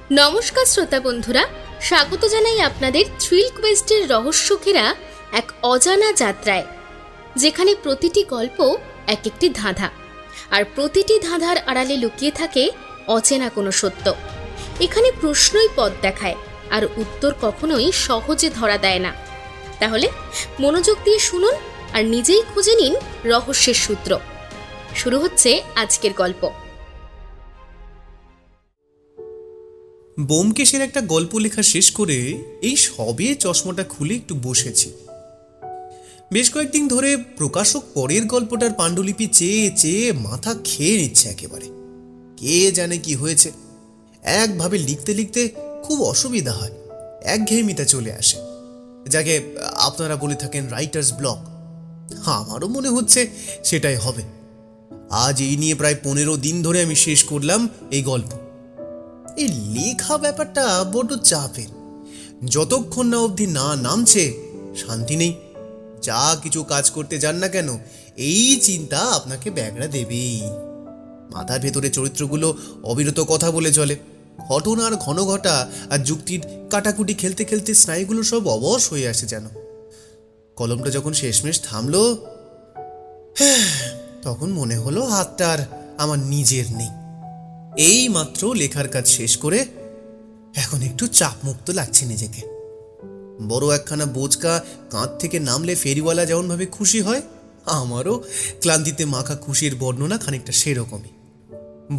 নমস্কার শ্রোতা বন্ধুরা, স্বাগত জানাই আপনাদের থ্রিল কোয়েস্টের রহস্য ঘেরা এক অজানা যাত্রায়, যেখানে প্রতিটি গল্প এক একটি ধাঁধা, আর প্রতিটি ধাঁধার আড়ালে লুকিয়ে থাকে অচেনা কোনো সত্য। এখানে প্রশ্নই পথ দেখায়, আর উত্তর কখনোই সহজে ধরা দেয় না। তাহলে মনোযোগ দিয়ে শুনুন আর নিজেই খুঁজে নিন রহস্যের সূত্র। শুরু হচ্ছে আজকের গল্প। ব্যোমকেশের একটা গল্প লেখা শেষ করে এই সবে চশমাটা খুলে একটু বসেছি। বেশ কয়েকদিন ধরে প্রকাশক পরের গল্পটার পাণ্ডুলিপি চেয়ে চেয়ে মাথা খেয়ে নিচ্ছে একেবারে। কে জানে কি হয়েছে, একভাবে লিখতে লিখতে খুব অসুবিধা হয়, একঘেয়েমিতা চলে আসে, যাকে আপনারা বলে থাকেন রাইটার্স ব্লক। আমারও মনে হচ্ছে সেটাই হবে। আজ এই নিয়ে প্রায় 15 দিন ধরে আমি শেষ করলাম এই গল্প। এই লেখা ব্যাপারটা বড্ড চাপের, যতক্ষণ না অবধি না নামছে শান্তি নেই। যা কিছু কাজ করতে যান না কেন, এই চিন্তা আপনাকে ব্যাগড়া দেবেই। মাথার ভেতরে চরিত্রগুলো অবিরত কথা বলে চলে, ঘটনার ঘন ঘটা আর যুক্তির কাটাকুটি খেলতে খেলতে স্নায়ুগুলো সব অবশ হয়ে আসে যেন। কলমটা যখন শেষমেশ থামলো, তখন মনে হলো হাতটা আর আমার নিজের নেই। এই মাত্র লেখার কাজ শেষ করে এখন একটু চাপমুক্ত লাগছে নিজেকে। বড় একখানা বোঝকা কাঁধ থেকে নামলে ফেরিওয়ালা যেমনভাবে খুশি হয়, আমারও ক্লান্তিতে মাখা খুশির বর্ণনা খানিকটা সেরকমই।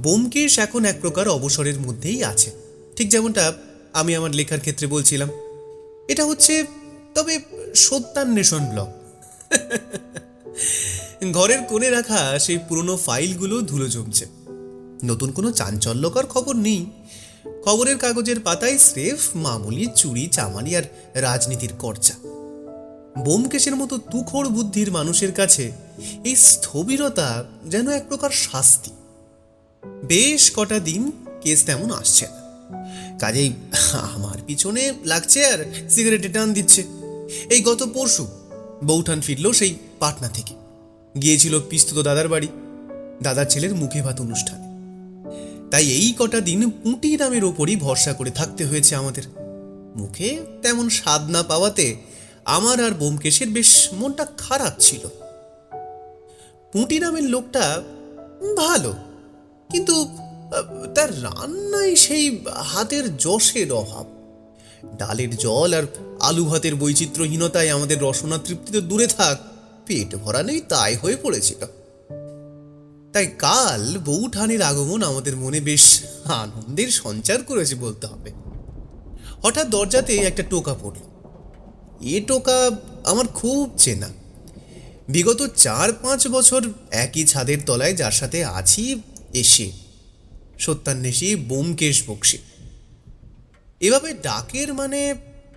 ব্যোমকেশ এখন এক প্রকার অবসরের মধ্যেই আছে, ঠিক যেমনটা আমি আমার লেখার ক্ষেত্রে বলছিলাম। এটা হচ্ছে তবে সত্যান্বেষণ ব্লক। ঘরের কোণে রাখা সেই পুরনো ফাইলগুলো ধুলো জমছে। নতুন কোনো চাঞ্চল্যকর খবর নেই। খবরের কাগজের পাতায় স্রেফ মামুলি চুরি চামারি আর রাজনীতির চর্চা। ব্যোমকেশের মতো তুখোড় বুদ্ধির মানুষের কাছে এই স্থবিরতা যেন এক প্রকার শাস্তি। বেশ কটা দিন কেস তেমন আসছে না, কাজেই আমার পিছনে লাগছে আর সিগারেটে টান দিচ্ছে। এই গত পরশু বৌঠান ফিরল সেই পাটনা থেকে, গিয়েছিল পিস্তুত দাদার বাড়ি, দাদার ছেলের মুখে ভাত অনুষ্ঠানে। তাই এই কটা দিন পুঁটি নামের ওপরই ভরসা করে থাকতে হয়েছে আমাদের। মুখে তেমন স্বাদ না পাওয়াতে আমার আর ব্যোমকেশের বেশ মনটা খারাপ ছিল। পুঁটি নামের লোকটা ভালো, কিন্তু তার রান্নায় সেই হাতের যশের অভাব। ডালের জল আর আলু ভাতের বৈচিত্র্যহীনতায় আমাদের রসনা তৃপ্তি তো দূরে থাক, পেট ভরা নেই তাই হয়ে পড়েছিল। তাই কাল বৌঠানের আগমন আমাদের মনে বেশ আনন্দের সঞ্চার করেছে বলতে হবে। হঠাৎ দরজাতে একটা টোকা পড়ল। এ টোকা আমার খুব চেনা। বিগত 4-5 বছর একই ছাদের তলায় যার সাথে আছি এসে, সত্যান্বেষী ব্যোমকেশ বক্সী। এভাবে ডাকের মানে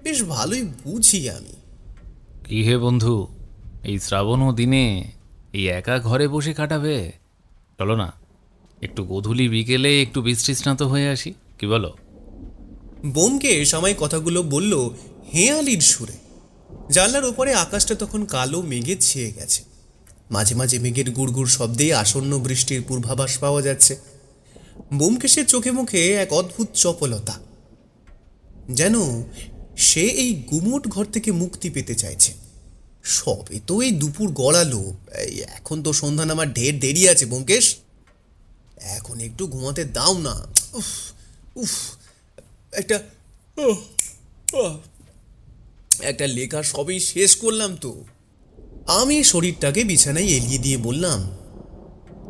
বেশ ভালোই বুঝি আমি। কি হে বন্ধু, এই শ্রাবণ দিনে এই একা ঘরে বসে কাটাবে? চলো না, একটু গোধূলি বিকেলে একটু বিশ্রান্ত হয়ে আসি, কি বলো? ব্যোমকেশ আমায় কথাগুলো বলল হেঁয়ালির সুরে। জানলার ওপরে আকাশটা তখন কালো মেঘে ছেয়ে গেছে। মাঝে মাঝে মেঘের গুড়গুড় শব্দে আসন্ন বৃষ্টির পূর্বাভাস পাওয়া যাচ্ছে। ব্যোমকেশের চোখে মুখে এক অদ্ভুত চপলতা, যেন সে এই গুমোট ঘর থেকে মুক্তি পেতে চাইছে। সবে তো এই দুপুর গড়ালো, এখন তো সন্ধ্যা নামার ঢের দেরি আছে। ব্যোমকেশ, এখন একটু ঘুমাতে দাও না। উফ উফ, একটা একটা লেখা সবই শেষ করলাম তো। আমি শরীরটাকে বিছানায় এলিয়ে দিয়ে বললাম,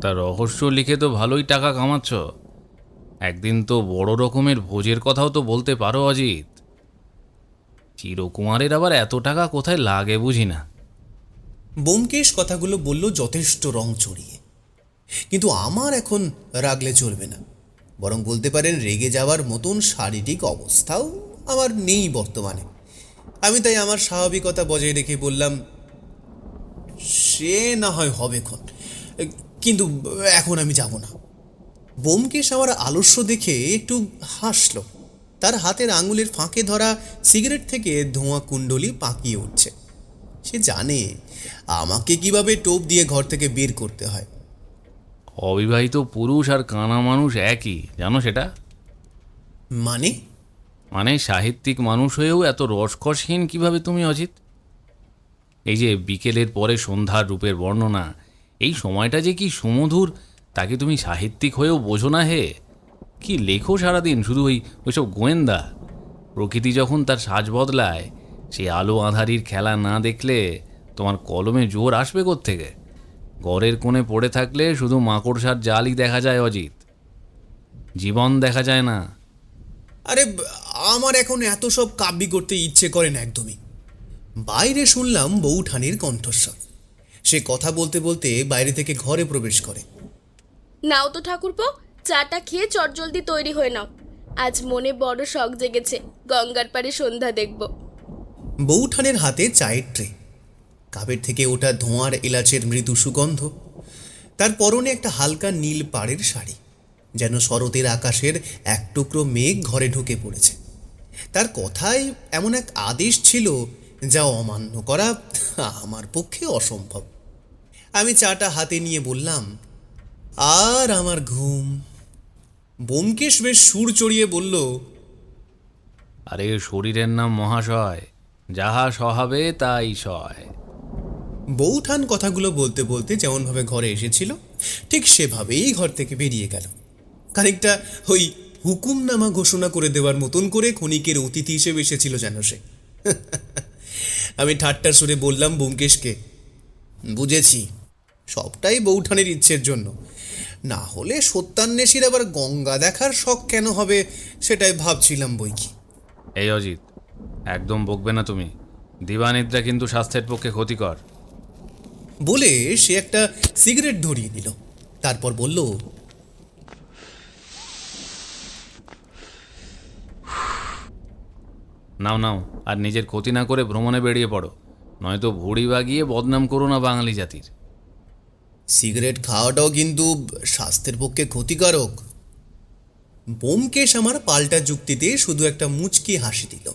তা রহস্য লিখে তো ভালোই টাকা কামাচ্ছ, একদিন তো বড় রকমের ভোজের কথাও তো বলতে পারো অজিত। চিরকুমারের আবার এত টাকা কোথায় লাগে বুঝি না। ব্যোমকেশ কথাগুলো বলল যথেষ্ট রং চড়িয়ে, কিন্তু আমার এখন রাগলে চলবে না, বরং বলতে পারেন রেগে যাওয়ার মতন শারীরিক অবস্থাও আমার নেই বর্তমানে। আমি তাই আমার স্বাভাবিকতা বজায় রেখে বললাম, সে না হয় হবেক্ষণ, কিন্তু এখন আমি যাব না। ব্যোমকেশ আমার আলস্য দেখে একটু হাসল। তার হাতের আঙুলের ফাঁকে ধরা সিগারেট থেকে ধোঁয়া কুণ্ডলি পাকিয়ে উঠছে। সে জানে আমাকে কিভাবে টোপ দিয়ে ঘর থেকে বের করতে হয়। অবিবাহিত পুরুষ আর কানা মানুষ একই, জানো সেটা? মানে? মানে সাহিত্যিক মানুষ হয়েও এত রসকসহীন কিভাবে তুমি অজিত? এই যে বিকেলের পরে সন্ধ্যার রূপের বর্ণনা, এই সময়টা যে কি সুমধুর, তাকে তুমি সাহিত্যিক হয়েও বোঝো না হে? কি লেখো সারাদিন, শুধু ওইসব গোয়েন্দা। প্রকৃতি যখন তার সাজ বদলায়, সেই আলো আঁধারির খেলা না দেখলে তোমার কলমে জোর আসবে কোত্থেকে? ঘরের কোণে পড়ে থাকলে শুধু মাকড়সার জালই দেখা যায় অজিত, জীবন দেখা যায় না। আরে আমার এখন এত সব কাব্যি করতে ইচ্ছে করে না একদমই। বাইরে শুনলাম বৌঠানির কণ্ঠস্বর। সে কথা বলতে বলতে বাইরে থেকে ঘরে প্রবেশ করে। নাও তো ঠাকুরপো, চাটা খেয়ে চটজলদি তৈরি হয়ে নাও। আজ মনে বড় শখ জেগেছে, গঙ্গার পাড়ে সন্ধ্যা দেখব। বৌঠানের হাতে চায়ের ট্রে, কাপের থেকে ওঠা ধোঁয়ার এলাচের মৃদু সুগন্ধ। তার পরনে একটা হালকা নীল পাড়ের শাড়ি, যেন শরতের আকাশের এক টুকরো মেঘ ঘরে ঢুকে পড়েছে। তার কথায় এমন এক আদেশ ছিল যা অমান্য করা আমার পক্ষে অসম্ভব। আমি চাটা হাতে নিয়ে বললাম, আর আমার ঘুম। ব্যোমকেশ বেশ সুর চড়িয়ে বলল, আরে শরীরের নাম মহাশয়, যাহা সহাবে তাই সয়। বৌঠান কথাগুলো বলতে বলতে যেমনভাবে ঘরে এসেছিল ঠিক সেভাবেই ঘর থেকে বেরিয়ে গেল। খানিকটা ওই হুকুমনামা ঘোষণা করে দেওয়ার মতন করে ক্ষণিকের অতিথি হিসেবে এসেছিল যেন সে। আমি ঠাট্টার সুরে বললাম ব্যোমকেশকে, বুঝেছি, সবটাই বৌঠানের ইচ্ছের জন্য। না হলে সত্যান্বেষীর আবার গঙ্গা দেখার শখ কেন হবে সেটাই ভাবছিলাম বই কি। এই অজিত, একদম বকবে না তুমি। দিবানিদ্রা কিন্তু স্বাস্থ্যের পক্ষে ক্ষতিকর। বলে সে একটা সিগারেট ধরিয়ে দিল, তারপর বলল, নাও নাও, আর নিজের ক্ষতি না করে ভ্রমণে বেরিয়ে পড়ো, নয়তো ভুড়ি বাগিয়ে বদনাম করো না বাঙালি জাতির। সিগারেট খাওয়াটাও কিন্তু স্বাস্থ্যের পক্ষে ক্ষতিকারক। ব্যোমকেশ আমার পাল্টা যুক্তিতে শুধু একটা মুচকি হাসি দিল।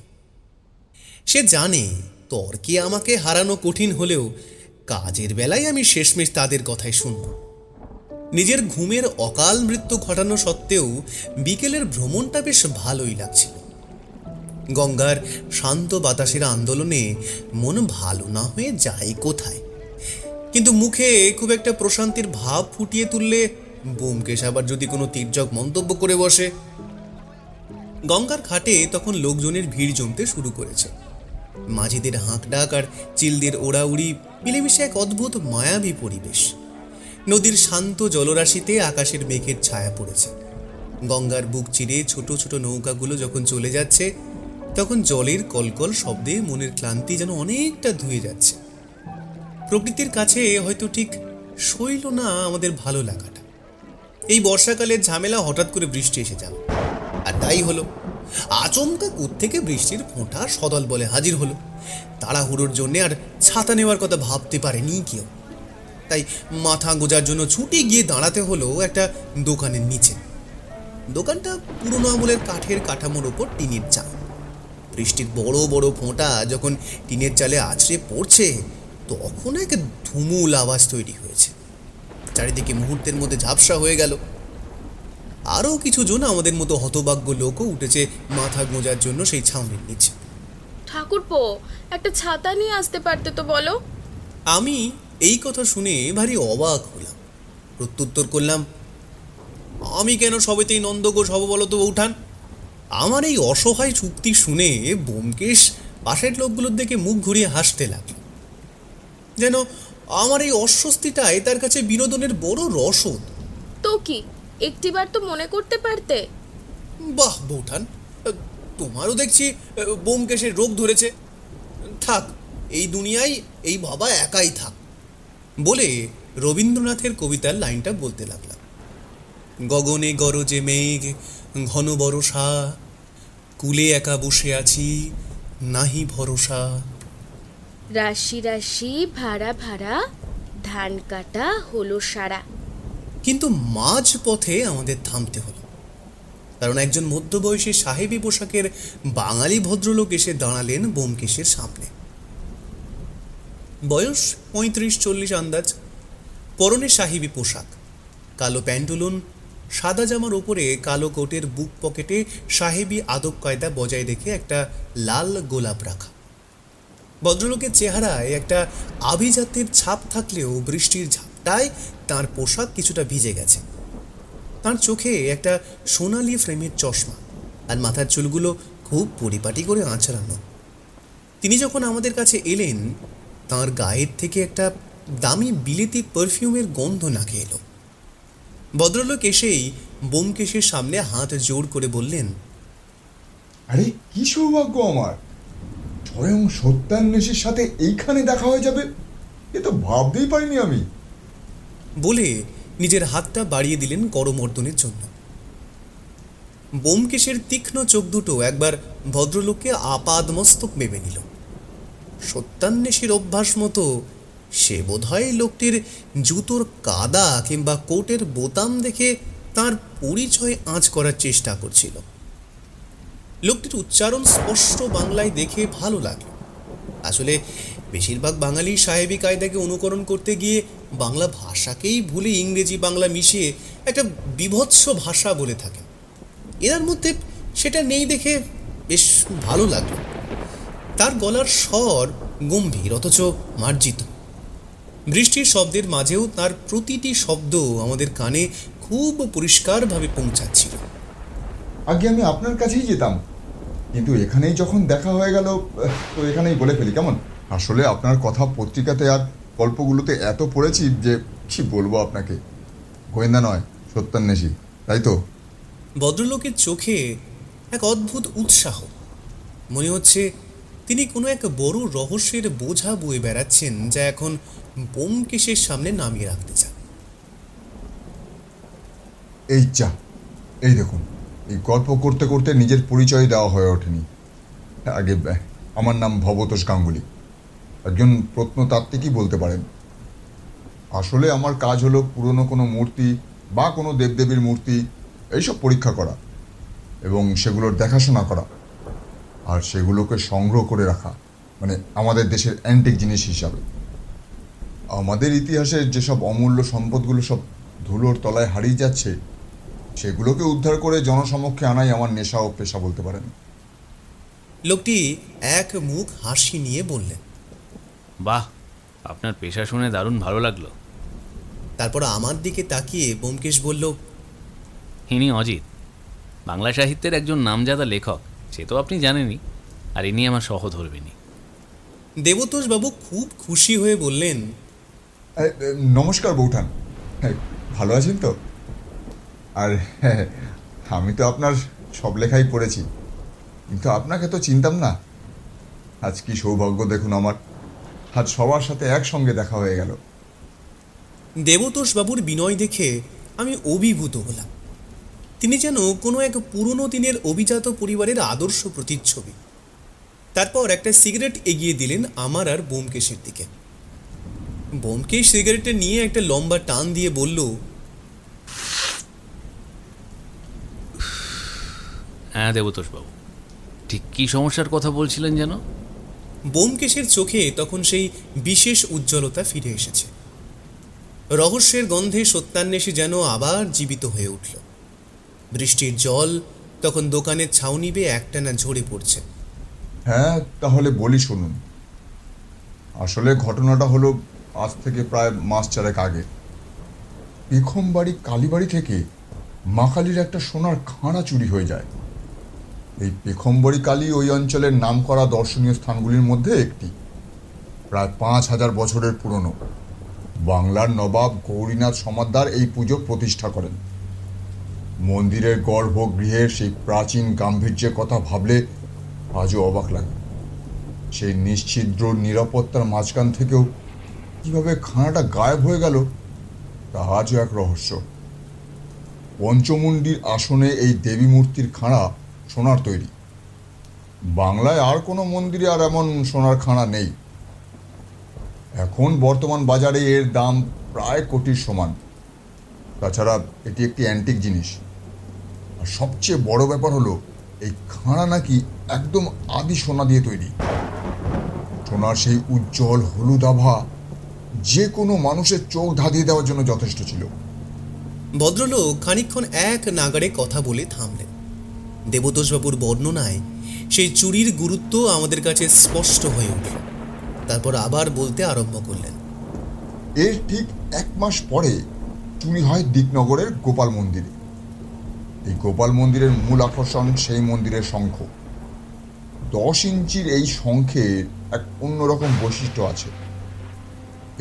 সে জানে তর্কে আমাকে হারানো কঠিন হলেও কাজের বেলায় আমি শেষমেশ তাদের কথাই শুনব। নিজের ঘুমের অকাল মৃত্যু ঘটানো সত্ত্বেও বিকেলের ভ্রমণটা বেশ ভালোই লাগছিল। গঙ্গার শান্ত বাতাসের আন্দোলনে মন ভালো না হয়ে যায় কোথায়, কিন্তু মুখে খুব একটা প্রশান্তির ভাব ফুটিয়ে তুললে ব্যোমকেশ আবার যদি কোনো তির্যক মন্তব্য করে বসে। গঙ্গার ঘাটে তখন লোকজনের ভিড় জমতে শুরু করেছে। মাঝিদের হাঁকডাক আর চিলদের ওড়াউড়ি মিলেমিশে এক অদ্ভুত মায়াবী পরিবেশ। নদীর শান্ত জলরাশিতে আকাশের মেঘের ছায়া পড়েছে। গঙ্গার বুক চিরে ছোট ছোট নৌকাগুলো যখন চলে যাচ্ছে, তখন জলের কলকল শব্দে মনের ক্লান্তি যেন অনেকটা ধুয়ে যাচ্ছে। প্রকৃতির কাছে হয়তো ঠিক সইল না আমাদের ভালো লাগাটা। এই বর্ষাকালের ঝামেলা হঠাৎ করে বৃষ্টি এসে যাবে, আর তাই হলো। আচমকা কোত্থেকে বৃষ্টির ফোঁটা সদল বলে হাজির হলো। তাড়াহুড়োর জন্যে আর ছাতা নেওয়ার কথা ভাবতে পারেনি কেউ। তাই মাথা গোজার জন্য ছুটে গিয়ে দাঁড়াতে হলো একটা দোকানের নিচে। দোকানটা পুরনো আমলের কাঠের কাঠামোর ওপর টিনের চাল। বৃষ্টির বড় বড় ফোঁটা যখন টিনের চালে আছড়ে পড়ছে, তখন এক ধুমুল আওয়াজ তৈরি হয়েছে। চারিদিকে মুহূর্তের মধ্যে ঝাপসা হয়ে গেল। আরও কিছু জন আমাদের মতো হতভাগ্য লোকও উঠেছে মাথা গোঁজার জন্য সেই ছাউনির নিচে। ঠাকুরপো, একটা ছাতা নিয়ে আসতে পারতে তো বলো। আমি এই কথা শুনে ভারী অবাক হলাম। প্রত্যুত্তর করলাম, আমি কেন সবেতেই নন্দঘোষ হব বলো তো বৌঠান? আমার এই অসহায় চুক্তি শুনে ব্যোমকেশ পাশের লোকগুলোর দিকে মুখ ঘুরিয়ে হাসতে লাগল, যেন আমার এই অস্বস্তিটাই তার কাছে বিনোদনের বড় রসদ। তো কি, একটিবার তো মনে করতে পারতে। বাহ বৌঠান, তোমারও দেখছি ব্যোমকেশের রোগ ধরেছে। থাক, এই দুনিয়ায় এই বাবা একাই থাক বলে রবীন্দ্রনাথের কবিতার লাইনটা বলতে লাগলাম। গগনে গরজে মেঘ, ঘন বরষা, কুলে একা বসে আছি, নাহি ভরসা। রাশি রাশি ভাড়া ভাড়া, ধান কাটা হলো সারা। কিন্তু মাঝ পথে আমাদের থামতে হলো, কারণ একজন মধ্যবয়সী সাহেবী পোশাকের বাঙালি ভদ্রলোক এসে দাঁড়ালেন ব্যোমকেশের সামনে। বয়স ৩৫-৪০ আন্দাজ। পরনে সাহেবী পোশাক, কালো প্যান্টুলুন, সাদা জামার ওপরে কালো কোটের বুক পকেটে সাহেবি আদব কায়দা বজায় রেখে একটা লাল গোলাপ রাখা। ভদ্রলোকের চেহারায় একটা আভিজাত্যের ছাপ থাকলেও বৃষ্টির ঝাপটায় তার পোশাক কিছুটা ভিজে গেছে। তার চোখে একটা সোনালি ফ্রেমের চশমা, আর মাথার চুলগুলো খুব পরিপাটি করে আঁচড়ানো। তিনি যখন আমাদের কাছে এলেন, তার গায়ের থেকে একটা দামি বিলেতি পারফিউমের গন্ধ নাকে এলো। ভদ্রলোক এসেই ব্যোমকেশের সামনে হাত জোর করে বললেন, আরে কি সৌভাগ্য আমার, স্বয়ং সত্যান্বেষীর সাথে এইখানে দেখা হয়ে যাবে, এ তো ভাবতেই পারিনি আমি। বলে নিজের হাতটা বাড়িয়ে দিলেন করমর্দনের জন্য। ব্যোমকেশের তীক্ষ্ণ চোখ দুটো একবার ভদ্রলোককে আপাদমস্তক ভেবে নিল। সত্যান্বেষীর অভ্যাস মতো সে বোধহয় লোকটির জুতোর কাদা কিংবা কোটের বোতাম দেখে তার পরিচয় আঁচ করার চেষ্টা করছিল। লোকটির উচ্চারণ স্পষ্ট বাংলায় দেখে ভালো লাগলো। আসলে বেশিরভাগ বাঙালি সাহেবি কায়দাকে অনুকরণ করতে গিয়ে বাংলা ভাষাকেই ভুলে ইংরেজি বাংলা মিশিয়ে একটা বিভৎস ভাষা বলে থাকে। এর মধ্যে সেটা নেই দেখে বেশ ভালো লাগলো। তার গলার স্বর গম্ভীর অথচ মার্জিত। বৃষ্টির শব্দের মাঝেও তার প্রতিটি শব্দ আমাদের কানে খুব পরিষ্কারভাবে পৌঁছাচ্ছিল। আগে আমি আপনার কাছেই যেতাম, কিন্তু এখানেই যখন দেখা হয়ে গেল তো এখানেই বলে ফেলি কেমন। আসলে আপনার কথা পত্রিকাতে আর গল্পগুলোতে এত পড়েছি যে কি বলবো আপনাকে। গোয়েন্দা নয়, সত্যান্বেষী, তাই তো? ভদ্রলোকের চোখে এক অদ্ভুত উৎসাহ। মনে হচ্ছে তিনি কোনো এক বড় রহস্যের বোঝা বয়ে বেড়াচ্ছেন, যা এখন ব্যোমকেশের সামনে নামিয়ে রাখতে চান। এই এই দেখুন, এই গল্প করতে করতে নিজের পরিচয় দেওয়া হয়ে ওঠেনি। আগে আমার নাম ভবতোষ গাঙ্গুলি, একজন প্রত্নতাত্ত্বিকই বলতে পারেন। আসলে আমার কাজ হলো পুরনো কোনো মূর্তি বা কোনো দেবদেবীর মূর্তি এইসব পরীক্ষা করা এবং সেগুলোর দেখাশোনা করা, আর সেগুলোকে সংগ্রহ করে রাখা, মানে আমাদের দেশের অ্যান্টিক জিনিস হিসাবে। আমাদের ইতিহাসের যেসব অমূল্য সম্পদগুলো সব ধুলোর তলায় হারিয়ে যাচ্ছে, সেগুলোকে উদ্ধার করে জনসমক্ষে আনাই আমার নেশা ও পেশা বলতে পারেন। লোকটি এক মুখ হাসি নিয়ে বললেন, বাহ, আপনার পেশা শুনে দারুণ ভালো লাগলো। তারপর আমার দিকে তাকিয়ে ব্যোমকেশ বলল, ইনি অজিত, বাংলা সাহিত্যের একজন নামজাদা লেখক, সে তো আপনি জানেনই, আর ইনি আমার সহধর্মিণী। দেবতোষবাবু খুব খুশি হয়ে বললেন, নমস্কার বৌঠান, ভালো আছেন তো? আর আমি তো আপনার সব লেখাই পড়েছি, কিন্তু আপনাকে তো চিনতাম না। আজ কি সৌভাগ্য দেখুন আমার, আজ সবার সাথে একসঙ্গে দেখা হয়ে গেল। দেবতোষবাবুর বিনয় দেখে আমি অভিভূত হলাম। তিনি যেন কোনো এক পুরনো দিনের অভিজাত পরিবারের আদর্শ প্রতিচ্ছবি। তারপর একটা সিগারেট এগিয়ে দিলেন আমার আর ব্যোমকেশের দিকে। ব্যোমকেশ সিগারেটটা নিয়ে একটা লম্বা টান দিয়ে বলল, হ্যাঁ দেবতোষবাবু, ঠিক কী সমস্যার কথা বলছিলেন যেন? ব্যোমকেশের চোখে তখন সেই বিশেষ উজ্জ্বলতা ফিরে এসেছে। রহস্যের গন্ধে সত্যান্বেষী যেন আবার জীবিত হয়ে উঠল। বৃষ্টির জল তখন দোকানের ছাউনি বেয়ে একটানা ঝরে পড়ছে। হ্যাঁ, তাহলে বলি শুনুন। আসলে ঘটনাটা হলো আজ থেকে প্রায় মাস চারেক আগে। পেখমবাড়ি কালীবাড়ি থেকে মা কালীর একটা সোনার খাঁড়া চুরি হয়ে যায়। এই পেখমবাড়ি কালী ওই অঞ্চলের নামকরা দর্শনীয় স্থানগুলির মধ্যে একটি। প্রায় 5000 বছরের পুরনো। বাংলার নবাব গৌরীনাথ সমাদ্দার এই পুজো প্রতিষ্ঠা করেন। মন্দিরের গর্ভগৃহের সেই প্রাচীন গাম্ভীর্যের কথা ভাবলে আজও অবাক লাগে। সেই নিশ্ছিদ্র নিরাপত্তার মাঝখান থেকেও কিভাবে খানাটা গায়েব হয়ে গেল তা আজও এক রহস্য। পঞ্চমুণ্ডির আসনে এই দেবী মূর্তির খাঁড়া সোনার তৈরি। বাংলায় আর কোনো মন্দিরে আর এমন সোনার খাঁড়া নেই। এখন বর্তমান বাজারে এর দাম প্রায় কোটির সমান। তাছাড়া এটি একটি অ্যান্টিক জিনিস। আর সবচেয়ে বড় ব্যাপার হলো এই খাঁড়া নাকি একদম আদি সোনা দিয়ে তৈরি। সোনার সেই উজ্জ্বল হলুদ আভা যে কোনো মানুষের চোখ ধাঁধিয়ে দেওয়ার জন্য যথেষ্ট ছিল। ভদ্রলোক খানিকক্ষণ এক নাগাড়ে কথা বলে থামলেন। দেবতোষবাবুর বর্ণনায় সেই চুরির গুরুত্ব আমাদের কাছে স্পষ্ট হয়ে উঠল। তারপর আবার বলতে আরম্ভ করলেন। এর ঠিক 1 মাস পরে চুরি হয় দিকনগরের গোপাল মন্দিরে। এই গোপাল মন্দিরের মূল আকর্ষণ সেই মন্দিরের শঙ্খ। 10 ইঞ্চির এই শঙ্খের এক অন্যরকম বৈশিষ্ট্য আছে।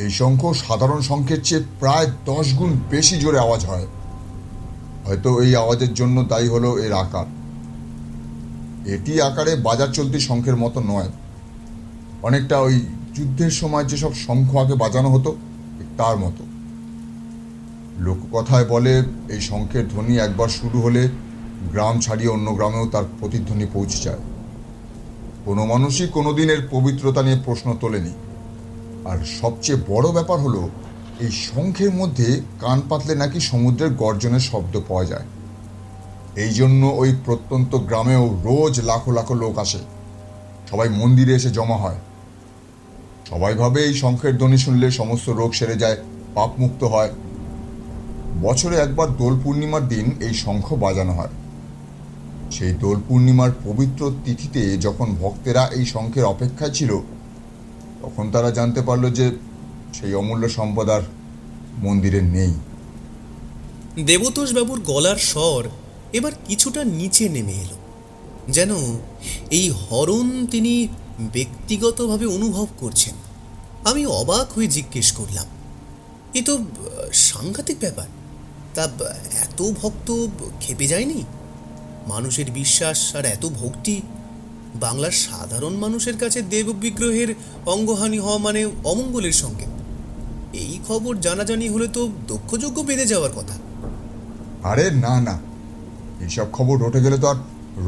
এই শঙ্খ সাধারণ শঙ্খের চেয়ে প্রায় 10 গুণ বেশি জোরে আওয়াজ হয়। হয়তো এই আওয়াজের জন্য দায়ী হলো এর আকার। এটি আকারে বাজার চলতি শঙ্খের মতো নয়, অনেকটা ওই যুদ্ধের সময় যেসব শঙ্খ আগে বাজানো হতো তার মতো। লোককথায় বলে এই শঙ্খের ধ্বনি একবার শুরু হলে গ্রাম ছাড়িয়ে অন্য গ্রামেও তার প্রতিধ্বনি পৌঁছে যায়। কোনো মানুষই কোনোদিন এর পবিত্রতা নিয়ে প্রশ্ন তোলেনি। আর সবচেয়ে বড় ব্যাপার হলো এই শঙ্খের মধ্যে কান পাতলে নাকি সমুদ্রের গর্জনের শব্দ পাওয়া যায়। এই জন্য ওই প্রত্যন্ত গ্রামেও রোজ লাখো লাখো লোক আসে, সবাই মন্দিরে এসে জমা হয়। সবাই ভাবে এই শঙ্খের ধ্বনি শুনলে সমস্ত রোগ সেরে যায়, পাপ মুক্ত হয়। বছরে একবার দোল পূর্ণিমার দিন এই শঙ্খ বাজানো হয়। সেই দোল পূর্ণিমার পবিত্র তিথিতে যখন ভক্তেরা এই শঙ্খের অপেক্ষায় ছিল, তখন তারা জানতে পারলো যে সেই অমূল্য সম্পদ আর মন্দিরে নেই। দেবতোষবাবুর গলার স্বর এবার কিছুটা নিচে নেমে এলো, যেন এই হরণ তিনি ব্যক্তিগতভাবে অনুভব করছেন। আমি অবাক হয়ে জিজ্ঞেস করলাম, এ তো সাংঘাতিক ব্যাপার। তা এত ভক্ত খেপে যায়নি? মানুষের বিশ্বাস আর এত ভক্তি, বাংলার সাধারণ মানুষের কাছে দেব বিগ্রহের অঙ্গহানি হওয়া মানে অমঙ্গলের সঙ্গে। এই খবর জানাজানি হলে তো দক্ষযজ্ঞ বেঁধে যাওয়ার কথা। আরে না না, এইসব খবর রটে গেলে তো আর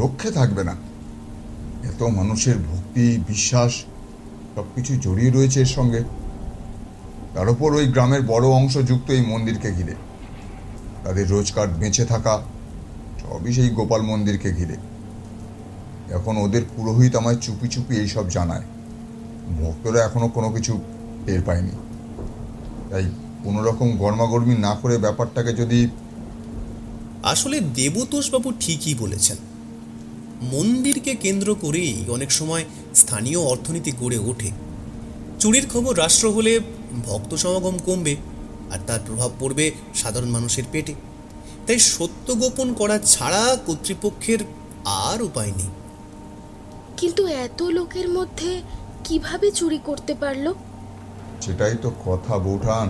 রক্ষে থাকবে না। এত মানুষের ভক্তি, বিশ্বাস সব কিছু জড়িয়ে রয়েছে এর সঙ্গে। তার উপর ওই গ্রামের বড় অংশ যুক্ত এই মন্দিরকে ঘিরে। তাদের রোজগার বেঁচে থাকা সবই সেই গোপাল মন্দিরকে ঘিরে। এখন ওদের পুরোহিত আমায় চুপি চুপি এইসব জানায়। ভক্তরা এখনো কোনো কিছু টের পায়নি। তাই কোনো রকম গরমাগর্মি না করে ব্যাপারটাকে যদি... আসলে দেবতোষবাবু ঠিকই বলেছেন। মন্দিরকে কেন্দ্র করেই অনেক সময় স্থানীয় অর্থনীতি গড়ে ওঠে। চুরির খবর রাষ্ট্র হলে ভক্ত সমাগম কমবে, আর তার প্রভাব পড়বে সাধারণ মানুষের পেটে। তাই সত্য গোপন করা ছাড়া কর্তৃপক্ষের আর উপায় নেই। কিন্তু এত লোকের মধ্যে কিভাবে চুরি করতে পারলো? সেটাই তো কথা বৌঠান।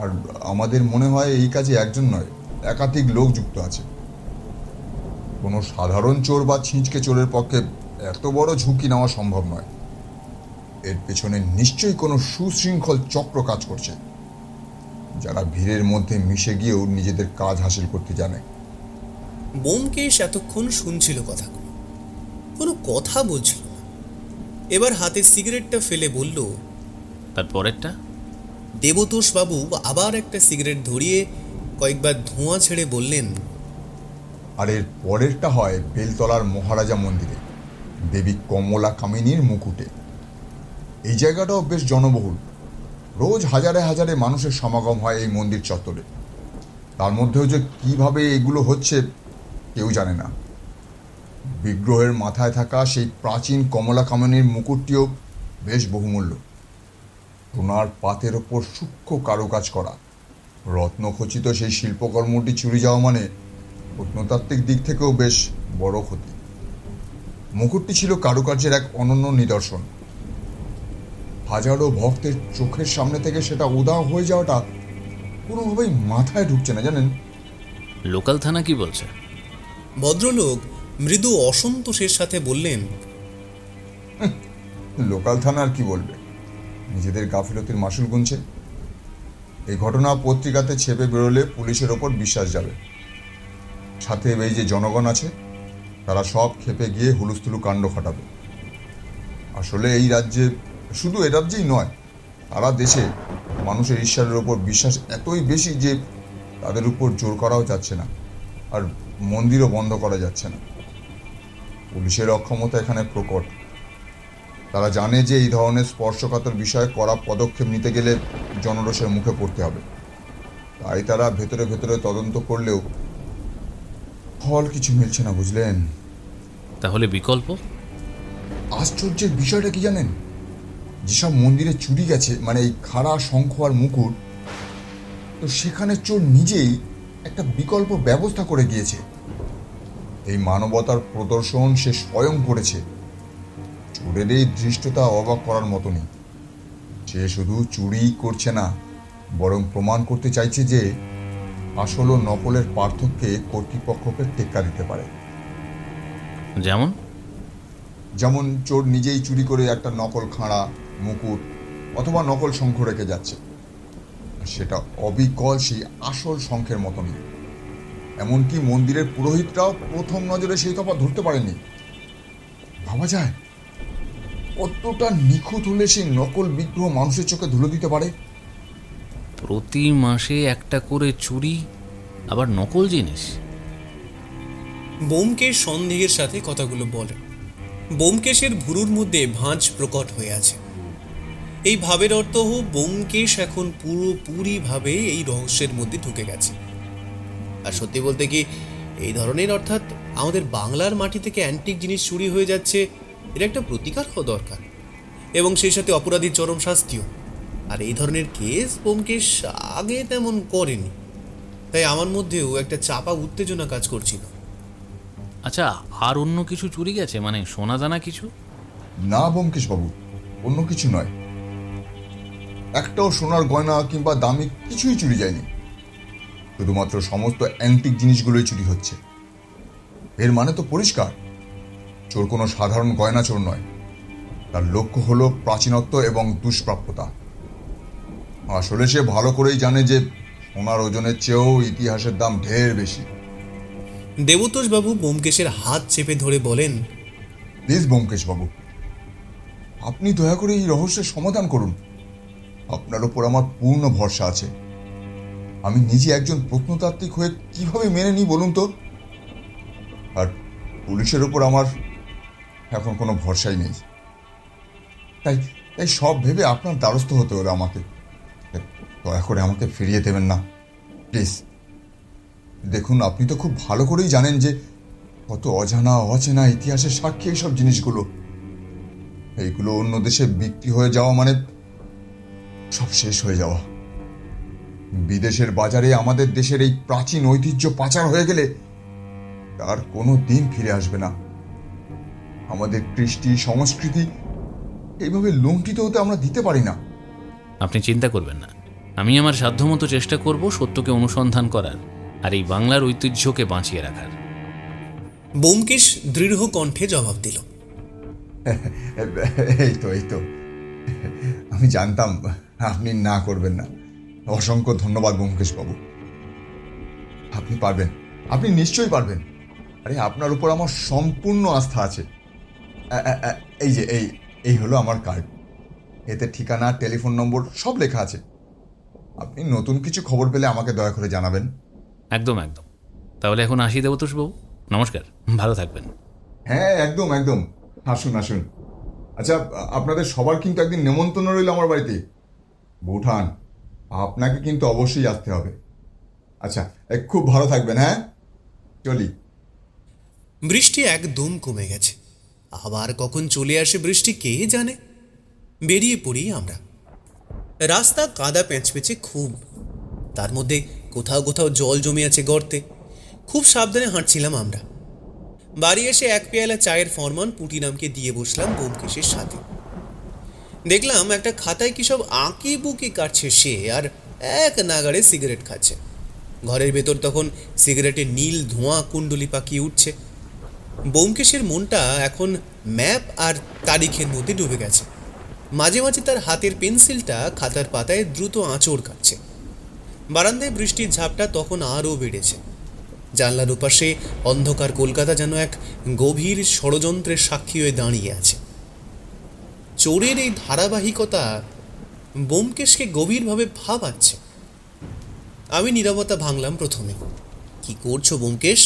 আর আমাদের মনে হয় এই কাজে একজন নয়, একাধিক লোক যুক্ত আছে। কোনো সাধারণ চোর বা ছিঁচকে চোরের পক্ষে এত বড় ঝুঁকি নেওয়া সম্ভব নয়। এর পেছনে নিশ্চয়ই কোনো সুশৃঙ্খল চক্র কাজ করছে, যারা ভিড়ের মধ্যে মিশে গিয়েও নিজেদের কাজ হাসিল করতে জানে। ব্যোমকেশ এতক্ষণ শুনছিল কথাগুলো, কোনো কথা বলছিল না। এবার হাতে সিগারেটটা ফেলে বলল, তারপরেরটা? দেবতোষবাবু আবার একটা সিগারেট ধরিয়ে কয়েকবার ধোঁয়া ছেড়ে বললেন, আর এর পরেরটা হয় বেলতলার মহারাজা মন্দিরে, দেবী কমলা কামিনীর মুকুটে। এই জায়গাটাও বেশ জনবহুল। রোজ হাজারে হাজারে মানুষের সমাগম হয় এই মন্দির চত্বরে। তার মধ্যেও যে কিভাবে এগুলো হচ্ছে কেউ জানে না। বিগ্রহের মাথায় থাকা সেই প্রাচীন কমলা কামিনীর মুকুটটিও বেশ বহুমূল্য। সোনার পাতের ওপর সূক্ষ্ম কারুকাজ করা, রত্নখচিত সেই শিল্পকর্মটি চুরি যাওয়া মানে প্রত্নতাত্ত্বিক দিক থেকেও বেশ বড় ক্ষতি। মুকুটটি ছিল কারুকার্যের এক অনন্য নিদর্শন। হাজারো ভক্তের চোখের সামনে থেকে সেটা উধাও হয়ে যাওয়াটা কোনোভাবেই মাথায় ঢুকছে না, জানেন। লোকাল থানা কি বলছে? ভদ্রলোক মৃদু অসন্তোষের সাথে বললেন, লোকাল থানা আর কি বলবে, নিজেদের গাফিলতির মাসুল গুনছে। এই ঘটনা পত্রিকাতে ছেপে বেরোলে পুলিশের ওপর বিশ্বাস যাবে। সাথে এই যে জনগণ আছে, তারা সব খেপে গিয়ে হুলুস্থুলু কাণ্ড ঘটাবে। আসলে এই রাজ্যে, শুধু এ রাজ্যেই নয়, সারা দেশে মানুষের ঈশ্বরের ওপর বিশ্বাস এতই বেশি যে তাদের উপর জোর করাও যাচ্ছে না, আর মন্দিরও বন্ধ করা যাচ্ছে না। পুলিশের অক্ষমতা এখানে প্রকট। তারা জানে যে এই ধরনের স্পর্শকাতর বিষয়ে কড়া পদক্ষেপ নিতে গেলে জনরোষের মুখে পড়তে হবে। তাই তারা ভেতরে ভেতরে তদন্ত করলেও ফল কিছু মিলছে না, বুঝলেন? তাহলে বিকল্প? আশ্চর্যের বিষয়টা কি জানেন? যেসব মন্দিরে চুরি গেছে, মানে এই খাড়া, শঙ্খ আর মুকুট, তো সেখানে চোর নিজেই একটা বিকল্প ব্যবস্থা করে গিয়েছে। এই মানবতার প্রদর্শন সে স্বয়ং করেছে। চোরের এই ধৃষ্টতা অবাক করার মতনই। সে শুধু চুরি করছে না, বরং প্রমাণ করতে চাইছে যে আসল ও নকলের পার্থক্যে কর্তৃপক্ষকে টেক্কা দিতে পারে। যেমন? যেমন চোর নিজেই চুরি করে একটা নকল খাঁড়া, মুকুট অথবা নকল শঙ্খ রেখে যাচ্ছে। সেটা অবিকল সেই আসল শঙ্খের মতনই। এমনকি মন্দিরের পুরোহিতরাও প্রথম নজরে সেই তফাৎ ধরতে পারেনি। ভাবা যায় কতটা নিখুঁত হলে সেই নকল বিগ্রহ মানুষের চোখে ধুলো দিতে পারে। প্রতি মাসে একটা করে চুরি, আবার নকল জিনিস। ব্যোমকেশ সন্দেহের সাথে কথাগুলো বলে। ব্যোমকেশের ভুরুর মধ্যে ভাঁজ প্রকট হয়ে আছে। এই ভাবের অর্থ ব্যোমকেশ এখন পুরোপুরিভাবে এই রহস্যের মধ্যে ঢুকে গেছে। আর সত্যি বলতে কি, এই ধরনের, অর্থাৎ আমাদের বাংলার মাটি থেকে অ্যান্টিক জিনিস চুরি হয়ে যাচ্ছে, এর একটা প্রতিকার হওয়া দরকার, এবং সেই সাথে অপরাধীর চরম শাস্তিও। আর এই ধরনের কেস ব্যোমকেশ আগে তেমন করেনি, তাই আমার মধ্যেও একটা চাপা উত্তেজনা কাজ করছিল। আচ্ছা, আর অন্য কিছু চুরি গেছে, মানে সোনা দানা কিছু? না ব্যোমকেশ বাবু, অন্য কিছু নয়। একটাও সোনার গয়না কিংবা দামি কিছুই চুরি যায়নি। শুধুমাত্র সমস্ত অ্যান্টিক জিনিসগুলোই চুরি হচ্ছে। এর মানে তো পরিষ্কার, চোর কোনো সাধারণ গয়না চোর নয়। তার লক্ষ্য হলো প্রাচীনত্ব এবং দুষ্প্রাপ্যতা। আসলে সে ভালো করেই জানে যে সোনার ওজনের চেয়েও ইতিহাসের দাম ঢের বেশি। দেবতোষ বাবু ব্যোমকেশের হাত চেপে ধরে বলেন, প্লিজ ব্যোমকেশ বাবু, আপনি দয়া করে এই রহস্যের সমাধান করুন। আপনার ওপর আমার পূর্ণ ভরসা আছে। আমি নিজে একজন প্রত্নতাত্ত্বিক হয়ে কিভাবে মেনে নিই বলুন তো? আর পুলিশের ওপর আমার এখন কোনো ভরসাই নেই। তাই তাই সব ভেবে আপনার দ্বারস্থ হতে হলো আমাকে। দয়া করে আমাকে ফিরিয়ে দেবেন না, প্লিজ। দেখুন, আপনি তো খুব ভালো করেই জানেন যে কত অজানা অচেনা ইতিহাসের সাক্ষী এইসব জিনিসগুলো। এইগুলো অন্য দেশে বিক্রি হয়ে যাওয়া মানে সব শেষ হয়ে যাওয়া। বিদেশের বাজারে আমাদের দেশের এই প্রাচীন ঐতিহ্য পাচার হয়ে গেলে তার কোনো দিন ফিরে আসবে না। আমাদের কৃষ্টি সংস্কৃতি এইভাবে লুণ্ঠিত হতে আমরা দিতে পারি না। আপনি চিন্তা করবেন না, আমি আমার সাধ্যমতো চেষ্টা করব সত্যকে অনুসন্ধান করার আর এই বাংলার ঐতিহ্যকে বাঁচিয়ে রাখার। ব্যোমকেশ দৃঢ় কণ্ঠে জবাব দিল। এই তো আমি জানতাম আপনি না করবেন না। অসংখ্য ধন্যবাদ ব্যোমকেশ বাবু। আপনি পারবেন, আপনি নিশ্চয়ই পারবেন। আরে, আপনার উপর আমার সম্পূর্ণ আস্থা আছে। এই যে এই হলো আমার কার্ড। এতে ঠিকানা, টেলিফোন নম্বর সব লেখা আছে। আপনি নতুন কিছু খবর পেলে আমাকে দয়া করে জানাবেন। একদম একদম। তাহলে এখন আসি দেবতোষবাবু, নমস্কার, ভালো থাকবেন। হ্যাঁ, একদম একদম, আসুন আসুন। আচ্ছা, আপনাদের সবার কিন্তু একদিন নেমন্তন্ন রইল আমার বাড়িতে। বৌঠান, আপনাকে কিন্তু অবশ্যই আসতে হবে। আচ্ছা, খুব ভালো থাকবেন। হ্যাঁ, চলি। বৃষ্টি একদম কমে গেছে। আবার কখন চলে আসে বৃষ্টি কে জানে। বেরিয়ে পড়ি আমরা। রাস্তা কাদা পেঁচপেঁচে খুব, তার মধ্যে কোথাও কোথাও জল জমে আছে গর্তে। খুব সাবধানে হাঁটছিলাম আমরা। বাড়ি এসে এক পেয়ালা চায়ের ফরমান পুটিরামকে দিয়ে বসলাম ব্যোমকেশের সাথে। দেখলাম একটা খাতায় কি সব আঁকি বুকি কাটছে সে, আর এক নাগাড়ে সিগারেট খাচ্ছে। ঘরের ভেতর তখন সিগারেটের নীল ধোঁয়া কুণ্ডলি পাকিয়ে উঠছে। ব্যোমকেশের মনটা এখন ম্যাপ আর তারিখের মধ্যে ডুবে গেছে। মাঝে মাঝে তার হাতের পেন্সিলটা খাতার পাতায় দ্রুত আঁচড় কাটছে। বারান্দায় বৃষ্টির ঝাপটা তখন আরও বেড়েছে। জানলার ওপাশে অন্ধকার কলকাতা যেন এক গভীর ষড়যন্ত্রের সাক্ষী হয়ে দাঁড়িয়ে আছে। চোরের এই ধারাবাহিকতা ব্যোমকেশকে গভীরভাবে ভাবাচ্ছে। আমি নীরবতা ভাঙলাম প্রথমে। কি করছো ব্যোমকেশ?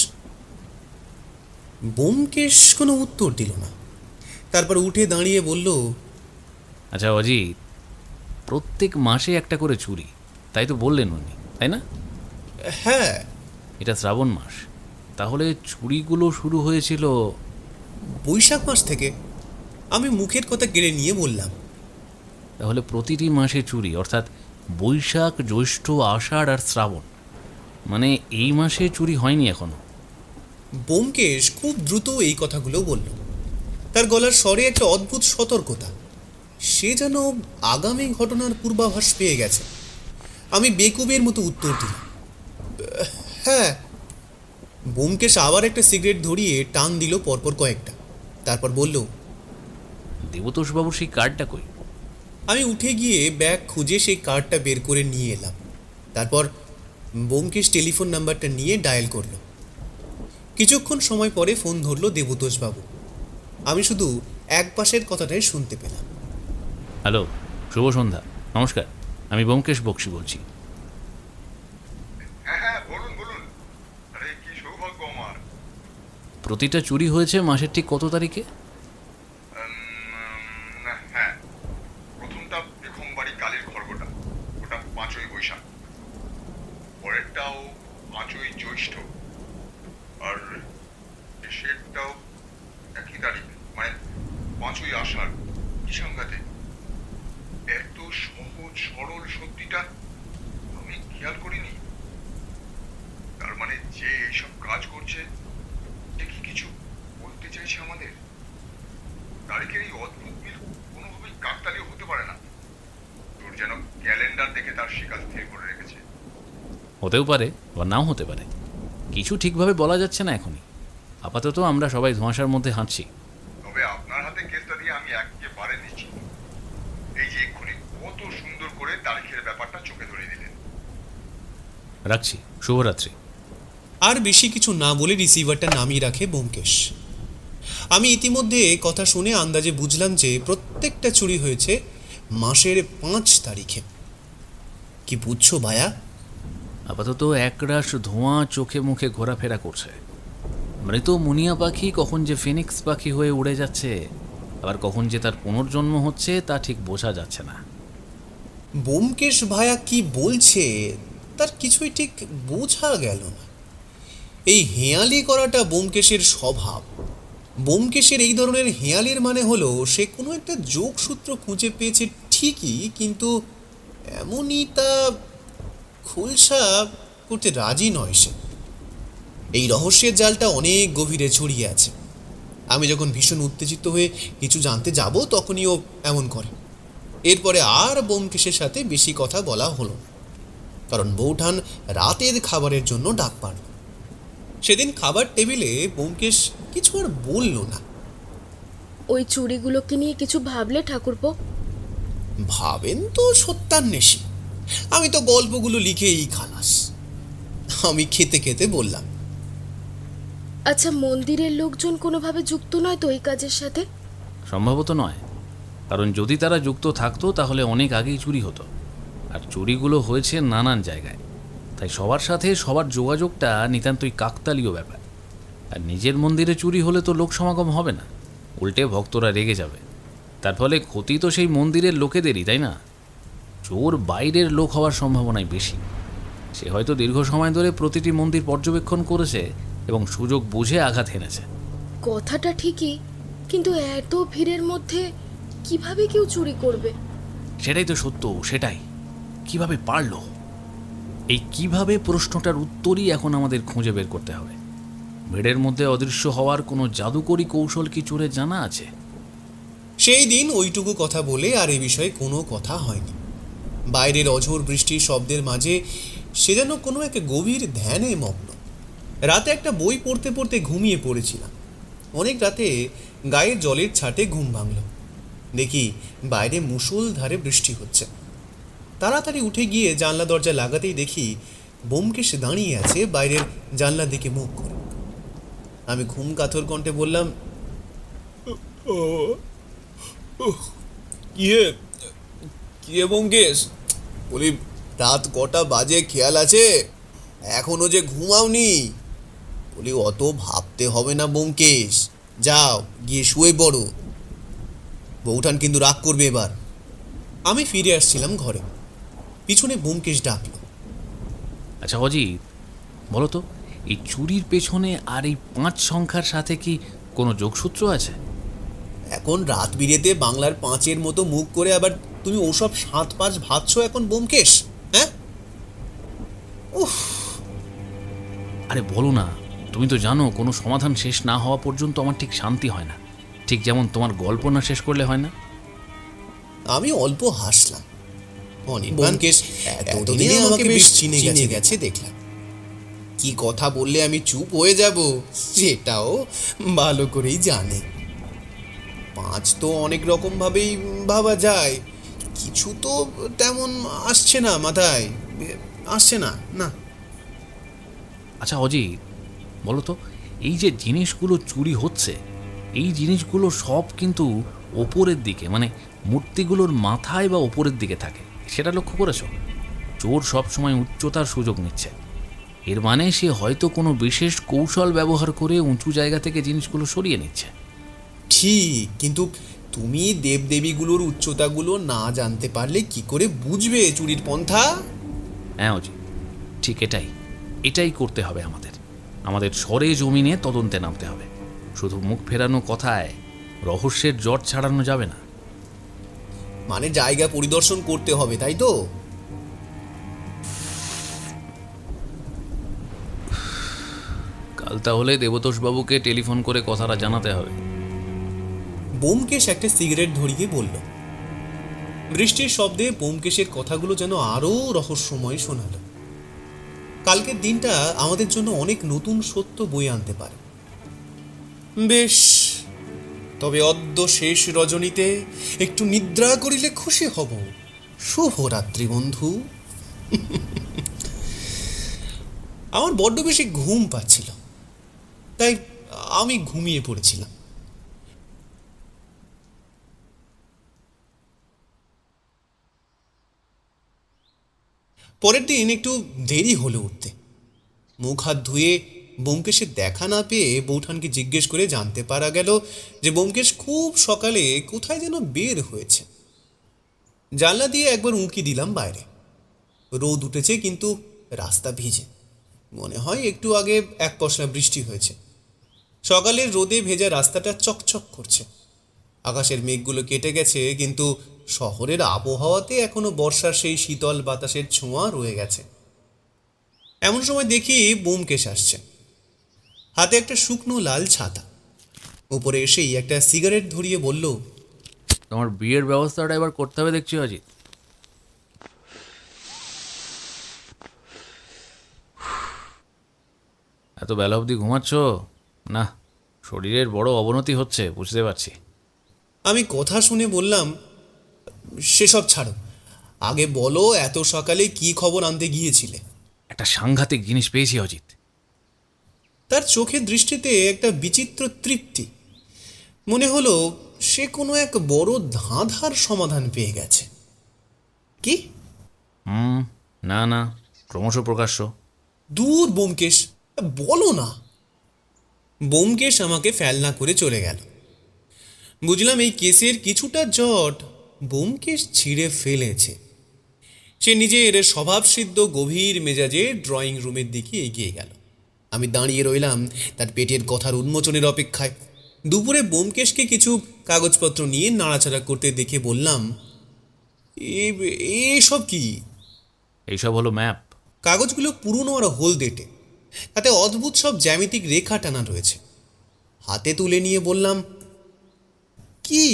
ব্যোমকেশ কোনো উত্তর দিল না। তারপর উঠে দাঁড়িয়ে বলল, আচ্ছা অজিত, প্রত্যেক মাসে একটা করে চুরি, তাই তো বললেন উনি, তাই না? হ্যাঁ, এটা শ্রাবণ মাস, তাহলে চুরিগুলো শুরু হয়েছিল। বৈশাখ মাস থেকে। আমি মুখের কথা কেড়ে নিয়ে বললাম। তাহলে প্রতিটি মাসে চুরি, অর্থাৎ বৈশাখ, জ্যৈষ্ঠ, আষাঢ় আর শ্রাবণ, মানে এই মাসে চুরি হয়নি এখনো। ব্যোমকেশ খুব দ্রুত এই কথাগুলো বলল। তার গলার স্বরে একটা অদ্ভুত সতর্কতা। সে যেন আগামী ঘটনার পূর্বাভাস পেয়ে গেছে। আমি বেকুবের মতো উত্তর দিলাম, হ্যাঁ। ব্যোমকেশ আবার একটা সিগারেট ধরিয়ে টান দিল পরপর কয়েকটা, তারপর বলল, দেবতোষবাবুর সেই কার্ডটা কই? আমি উঠে গিয়ে ব্যাগ খুঁজে সেই কার্ডটা বের করে নিয়ে এলাম। তারপর ব্যোমকেশ টেলিফোন নাম্বারটা নিয়ে ডায়াল করলো। কিছুক্ষণ সময় পরে ফোন ধরল দেবতোষবাবু। আমি শুধু এক পাশের কথাটাই শুনতে পেলাম। হ্যালো, শুভ সন্ধ্যা। নমস্কার, আমি ব্যোমকেশ বক্সি বলছি। হ্যাঁ হ্যাঁ, বলুন বলুন। আরে কি সৌভাগ্য আমার। প্রতিটা চুরি হয়েছে মাসের ঠিক কত তারিখে? হ্যাঁ, প্রথমটা পেখমবাড়ি কালীর খড়গটা, ওটা 5ই বৈশাখ। পরেরটাও 5ই জ্যৈষ্ঠ, আর শেষেরটাও একই তারিখ, মানে 5ই আষাঢ়। কি সংঘাতে! এত সহজ সরল সত্যিটা আমি খেয়াল করিনি। তার মানে যে এইসব কাজ করছে, সে কি কিছু বলতে চাইছে আমাদের? তারিখের এই অদ্ভুত মিল কোনোভাবেই কাকতালীয় হতে পারে না। তোর যেন ক্যালেন্ডার দেখে তার শিকার স্থির করে রেখেছে। হতেও পারে বা নাও হতে পারে, কিছু ঠিকভাবে বলা যাচ্ছে না এখনই। আপাতত আমরা সবাই ধোঁয়াশার মধ্যে হাঁটছি। তবে আপনার হাতে কেসটা দিয়ে আমি একেবারে নিশ্চিত। এই যে এক্ষুনি কত সুন্দর করে তারিখের ব্যাপারটা চোখে ধরে দিলেন। রাখছি, শুভরাত্রি। আর বেশি কিছু না বলে রিসিভারটা নামিয়ে রাখে ব্যোমকেশ। আমি ইতিমধ্যে কথা শুনে আন্দাজে বুঝলাম যে প্রত্যেকটা চুরি হয়েছে মাসের 5 তারিখে। কি বুঝছো ভায়া? আপাতত একরাশ ধোঁয়া চোখে মুখে ঘোরাফেরা করছে। মৃত মুনিয়া পাখি কখন যে ফিনিক্স পাখি হয়ে উড়ে যাচ্ছে, আবার কখন যে তার পুনর্জন্ম হচ্ছে, তা ঠিক বোঝা যাচ্ছে না। ব্যোমকেশ ভায়া কি বলছে তার কিছুই ঠিক বোঝা গেল না। এই হেঁয়ালি করাটা ব্যোমকেশের স্বভাব। ব্যোমকেশের এই ধরনের হেঁয়ালির মানে হলো সে কোনো একটা যোগসূত্র খুঁজে পেয়েছে ঠিকই, কিন্তু এমনই তা খুলসা করতে রাজি নয় সে। এই রহস্যের জালটা অনেক গভীরে ছড়িয়ে আছে। আমি যখন ভীষণ উত্তেজিত হয়ে কিছু জানতে যাব তখনই ও এমন করে। এরপরে আর ব্যোমকেশের সাথে বেশি কথা বলা হলো না, কারণ বৌঠান রাতের খাবারের জন্য ডাক পাড়ল। সেদিন খাবার টেবিলে ব্যোমকেশ কিছু আর বলল না। ওই চুড়িগুলোকে নিয়ে কিছু ভাবলে ঠাকুরপো? ভাবেন তো সত্যান্বেষী, আমি তো গল্পগুলো লিখেই খালাস। আমি খেতে খেতে বললাম, আচ্ছা, মন্দিরের লোকজন কোনোভাবে যুক্ত নয় তো এই কাজের সাথে? সম্ভবত নয়, কারণ যদি তারা যুক্ত থাকতো তাহলে অনেক আগেই চুরি হতো। আর চুরিগুলো হয়েছে নানান জায়গায়, তাই সবার সাথে সবার যোগাযোগটা নিতান্তই কাকতালীয় ব্যাপার। আর নিজের মন্দিরে চুরি হলে তো লোক সমাগম হবে না, উল্টে ভক্তরা রেগে যাবে। তার ফলে ক্ষতি তো সেই মন্দিরের লোকেদেরই, তাই না? চোর বাইরের লোক হওয়ার সম্ভাবনাই বেশি। সে হয়তো দীর্ঘ সময় ধরে প্রতিটি মন্দির পর্যবেক্ষণ করেছে এবং সুযোগ বুঝে আঘাত হেনেছে। কথাটা ঠিকই, কিন্তু এত ভিড়ের মধ্যে কিভাবে কেউ চুরি করবে? সেটাই তো সত্য, সেটাই। কিভাবে পারলো? এই কিভাবে প্রশ্নটার উত্তরই এখন আমাদের খুঁজে বের করতে হবে। ভিড়ের মধ্যে অদৃশ্য হওয়ার কোনো জাদুকরী কৌশল কি চোরের জানা আছে? সেই দিন ওইটুকু কথা বলে আর এ বিষয়ে কোনো কথা হয়নি। বাইরের অঝোর বৃষ্টির শব্দের মাঝে সে যেন কোনো এক গভীর ধ্যানে মগ্ন। রাতে একটা বই পড়তে পড়তে ঘুমিয়ে পড়েছিলাম। অনেক রাতে গায়ের জলের ছাটে ঘুম ভাঙল। দেখি বাইরে মুষলধারে বৃষ্টি হচ্ছে। তাড়াতাড়ি উঠে গিয়ে জানলা দরজা লাগাতেই দেখি ব্যোমকেশ দাঁড়িয়ে আছে বাইরের জানলার দিকে মুখ করে। আমি ঘুম কাতর কণ্ঠে বললাম, কিয়ে ব্যোমকেশ, বলি রাত কটা বাজে খেয়াল আছে? এখনো যে ঘুমাওনি? বলি অত ভাবতে হবে না ব্যোমকেশ, যাও গিয়ে শুয়ে পড়ো। বৌঠান কিন্তু রাগ করবে এবার। আমি ফিরে আসছিলাম ঘরে, পিছনে ব্যোমকেশ ডাকলো, আচ্ছা অজিত, বলো তো, এই চুরির পেছনে আর এই 5 সংখ্যার সাথে কি কোনো যোগসূত্র আছে? এখন রাত বিরেতে বাংলার 5-এর মতো মুখ করে আবার তুমি ওসব 7-5 ভাবছো এখন ব্যোমকেশ? হ্যাঁ? উফ! আরে বলো না, তুমি তো জানো কোনো সমাধান শেষ না হওয়া পর্যন্ত আমার ঠিক শান্তি হয় না, ঠিক যেমন তোমার গল্প না শেষ করলে হয় না। আমি অল্প হাসলাম। ব্যোমকেশ এতদিনে আমাকে বেশ চিনে গেছে দেখলাম। কি কথা বললে আমি চুপ হয়ে যাব সেটাও ভালো করেই জানে। 5 তো অনেক রকম ভাবেই ভাবা যায়, কিছু তো তেমন আসছে না মাথায়, আসছে না। না, আচ্ছা অজিত, বলো তো, এই যে জিনিসগুলো চুরি হচ্ছে, এই জিনিসগুলো সব কিন্তু ওপরের দিকে, মানে মূর্তিগুলোর মাথায় বা ওপরের দিকে থাকে, সেটা লক্ষ্য করেছো? চোর সবসময় উচ্চতার সুযোগ নিচ্ছে। এর মানে সে হয়তো কোনো বিশেষ কৌশল ব্যবহার করে উঁচু জায়গা থেকে জিনিসগুলো সরিয়ে নিচ্ছে। ঠিক, কিন্তু তুমি দেবদেবীগুলোর উচ্চতাগুলো না জানতে পারলে কি করে বুঝবে চুরির পন্থা? হ্যাঁ অজিত, ঠিক এটাই করতে হবে আমাদের সরে জমিনে তদন্তে নামতে হবে। শুধু মুখ ফেরানো কথায় রহস্যের জট ছাড়ানো যাবে না। মানে জায়গা পরিদর্শন করতে হবে, তাই তো? কাল তাহলে দেবতোষবাবুকে টেলিফোন করে কথাটা জানাতে হবে। ব্যোমকেশ একটা সিগারেট ধরিয়ে বলল। বৃষ্টির শব্দে ব্যোমকেশের কথাগুলো যেন আরো রহস্যময় শোনালো। কালকের দিনটা আমাদের জন্য অনেক নতুন সত্য বয়ে আনতে পারে। বেশ, তবে অদ্য শেষ রজনীতে একটু নিদ্রা করিলে খুশি হব। শুভরাত্রি বন্ধু। আমার বড্ড বেশি ঘুম পাচ্ছিল, তাই আমি ঘুমিয়ে পড়েছিলাম। পরের দিন একটু দেরি হলো উঠতে। মুখ হাত ধুয়ে ব্যোমকেশের দেখা না পেয়ে বৌঠানকে জিজ্ঞেস করে জানতে পারা গেল যে ব্যোমকেশ খুব সকালে কোথায় যেন বের হয়েছে। জানলা দিয়ে একবার উঁকি দিলাম বাইরে। রোদ উঠেছে, কিন্তু রাস্তা ভিজে। মনে হয় একটু আগে এক পশলা বৃষ্টি হয়েছে। সকালের রোদে ভেজা রাস্তাটা চকচক করছে। আকাশের মেঘগুলো কেটে গেছে, কিন্তু শহরের আবহাওয়াতে এখনো বর্ষার সেই শীতল বাতাসের ছোঁয়া রয়ে গেছে। এমন সময় দেখি ব্যোমকেশ আসছে, হাতে একটা শুকনো লাল ছাতা। উপরে এসেই একটা সিগারেট ধরিয়ে বলল, তোমার বিয়ের ব্যবস্থাটা এবার করতে হবে দেখছি অজিত। এত বেলা অবধি ঘুমাচ্ছ? না, শরীরের বড় অবনতি হচ্ছে, বুঝতে পারছি। আমি কথা শুনে বললাম, সেসব ছাড়ো, আগে বলো এত সকালে কি খবর আনতে গিয়েছিলে? একটা সাংঘাতিক জিনিস পেয়েছি অজিত। তার চোখের দৃষ্টিতে একটা বিচিত্র তৃপ্তি। মনে হলো সে কোনো এক বড় ধাঁধার সমাধান পেয়ে গেছে। কি? না, ক্রমশ প্রকাশ্য। দূর ব্যোমকেশ, বলো না। ব্যোমকেশ আমাকে ফেলনা করে চলে গেল। বুঝলাম এই কেসের কিছুটা জট ব্যোমকেশ ছিঁড়ে ফেলেছে। সে নিজের স্বভাবসিদ্ধ গভীর মেজাজে ড্রয়িং রুমের দিকে এগিয়ে গেল। আমি দাঁড়িয়ে রইলাম তার পেটের কথার উন্মোচনের অপেক্ষায়। দুপুরে ব্যোমকেশকে কিছু কাগজপত্র নিয়ে নাড়াচাড়া করতে দেখে বললাম, এসব কি? এইসব হলো ম্যাপ। কাগজগুলো পুরনো আর হলদেটে, তাতে অদ্ভুত সব জ্যামিতিক রেখা টানা রয়েছে। হাতে তুলে নিয়ে বললাম, কি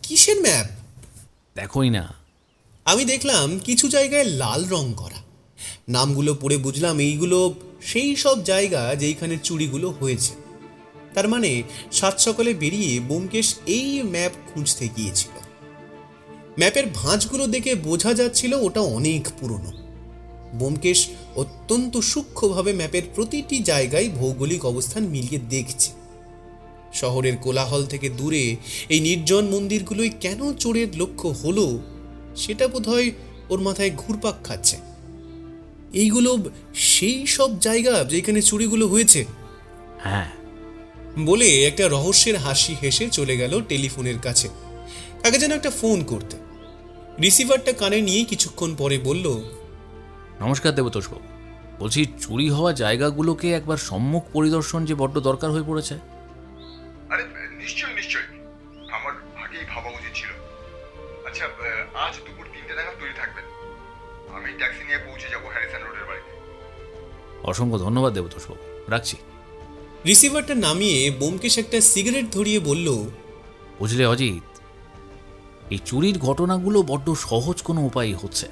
কিসের ম্যাপ? দেখোই না। আমি দেখলাম কিছু জায়গায় লাল রং করা। নামগুলো পড়ে বুঝলাম এইগুলো সেই সব জায়গা যেইখানে চুরিগুলো হয়েছে। তার মানে সাত সকালে বেরিয়ে ব্যোমকেশ এই ম্যাপ খুঁজতে গিয়েছিল। ম্যাপের ভাঁজগুলো দেখে বোঝা যাচ্ছিল ওটা অনেক পুরনো। ব্যোমকেশ অত্যন্ত সূক্ষ্মভাবে ম্যাপের প্রতিটি জায়গায় ভৌগোলিক অবস্থান মিলিয়ে দেখছে। শহরের কোলাহল থেকে দূরে এই নির্জন মন্দিরগুলোই কেন চোরের লক্ষ্য হলো সেটা বোধহয় ওর মাথায় ঘুরপাক খাচ্ছে। এইগুলো সেই সব জায়গা যেখানে চুরিগুলো হয়েছে। হ্যাঁ, বলে একটা রহস্যের হাসি হেসে চলে গেল টেলিফোনের কাছে, কাকে যেন একটা ফোন করতে। রিসিভারটা কানে নিয়ে কিছুক্ষণ পরে বলল, নমস্কার দেবতোষবাবু, বলছি, চুরি হওয়া জায়গাগুলোকে একবার সম্মুখ পরিদর্শন যে বড্ড দরকার হয়ে পড়েছে। আরে নিশ্চয়ই নিশ্চয়ই, আমার আগেই ভাবা উচিত ছিল। আচ্ছা, আজ দুপুর 3টে নাগাদ তৈরি থাকবেন। আমি ট্যাক্সি নিয়ে পৌঁছে যাব হ্যারিসন রোডের বাড়িতে। অসংখ্য ধন্যবাদ দেবতোষবাবু, রাখছি। রিসিভারটা নামিয়ে ব্যোমকেশ একটা সিগারেট ধরিয়ে বলল, বুঝলে অজিত, এই চুরির ঘটনাগুলো বড্ড সহজ কোনো উপায় হচ্ছে,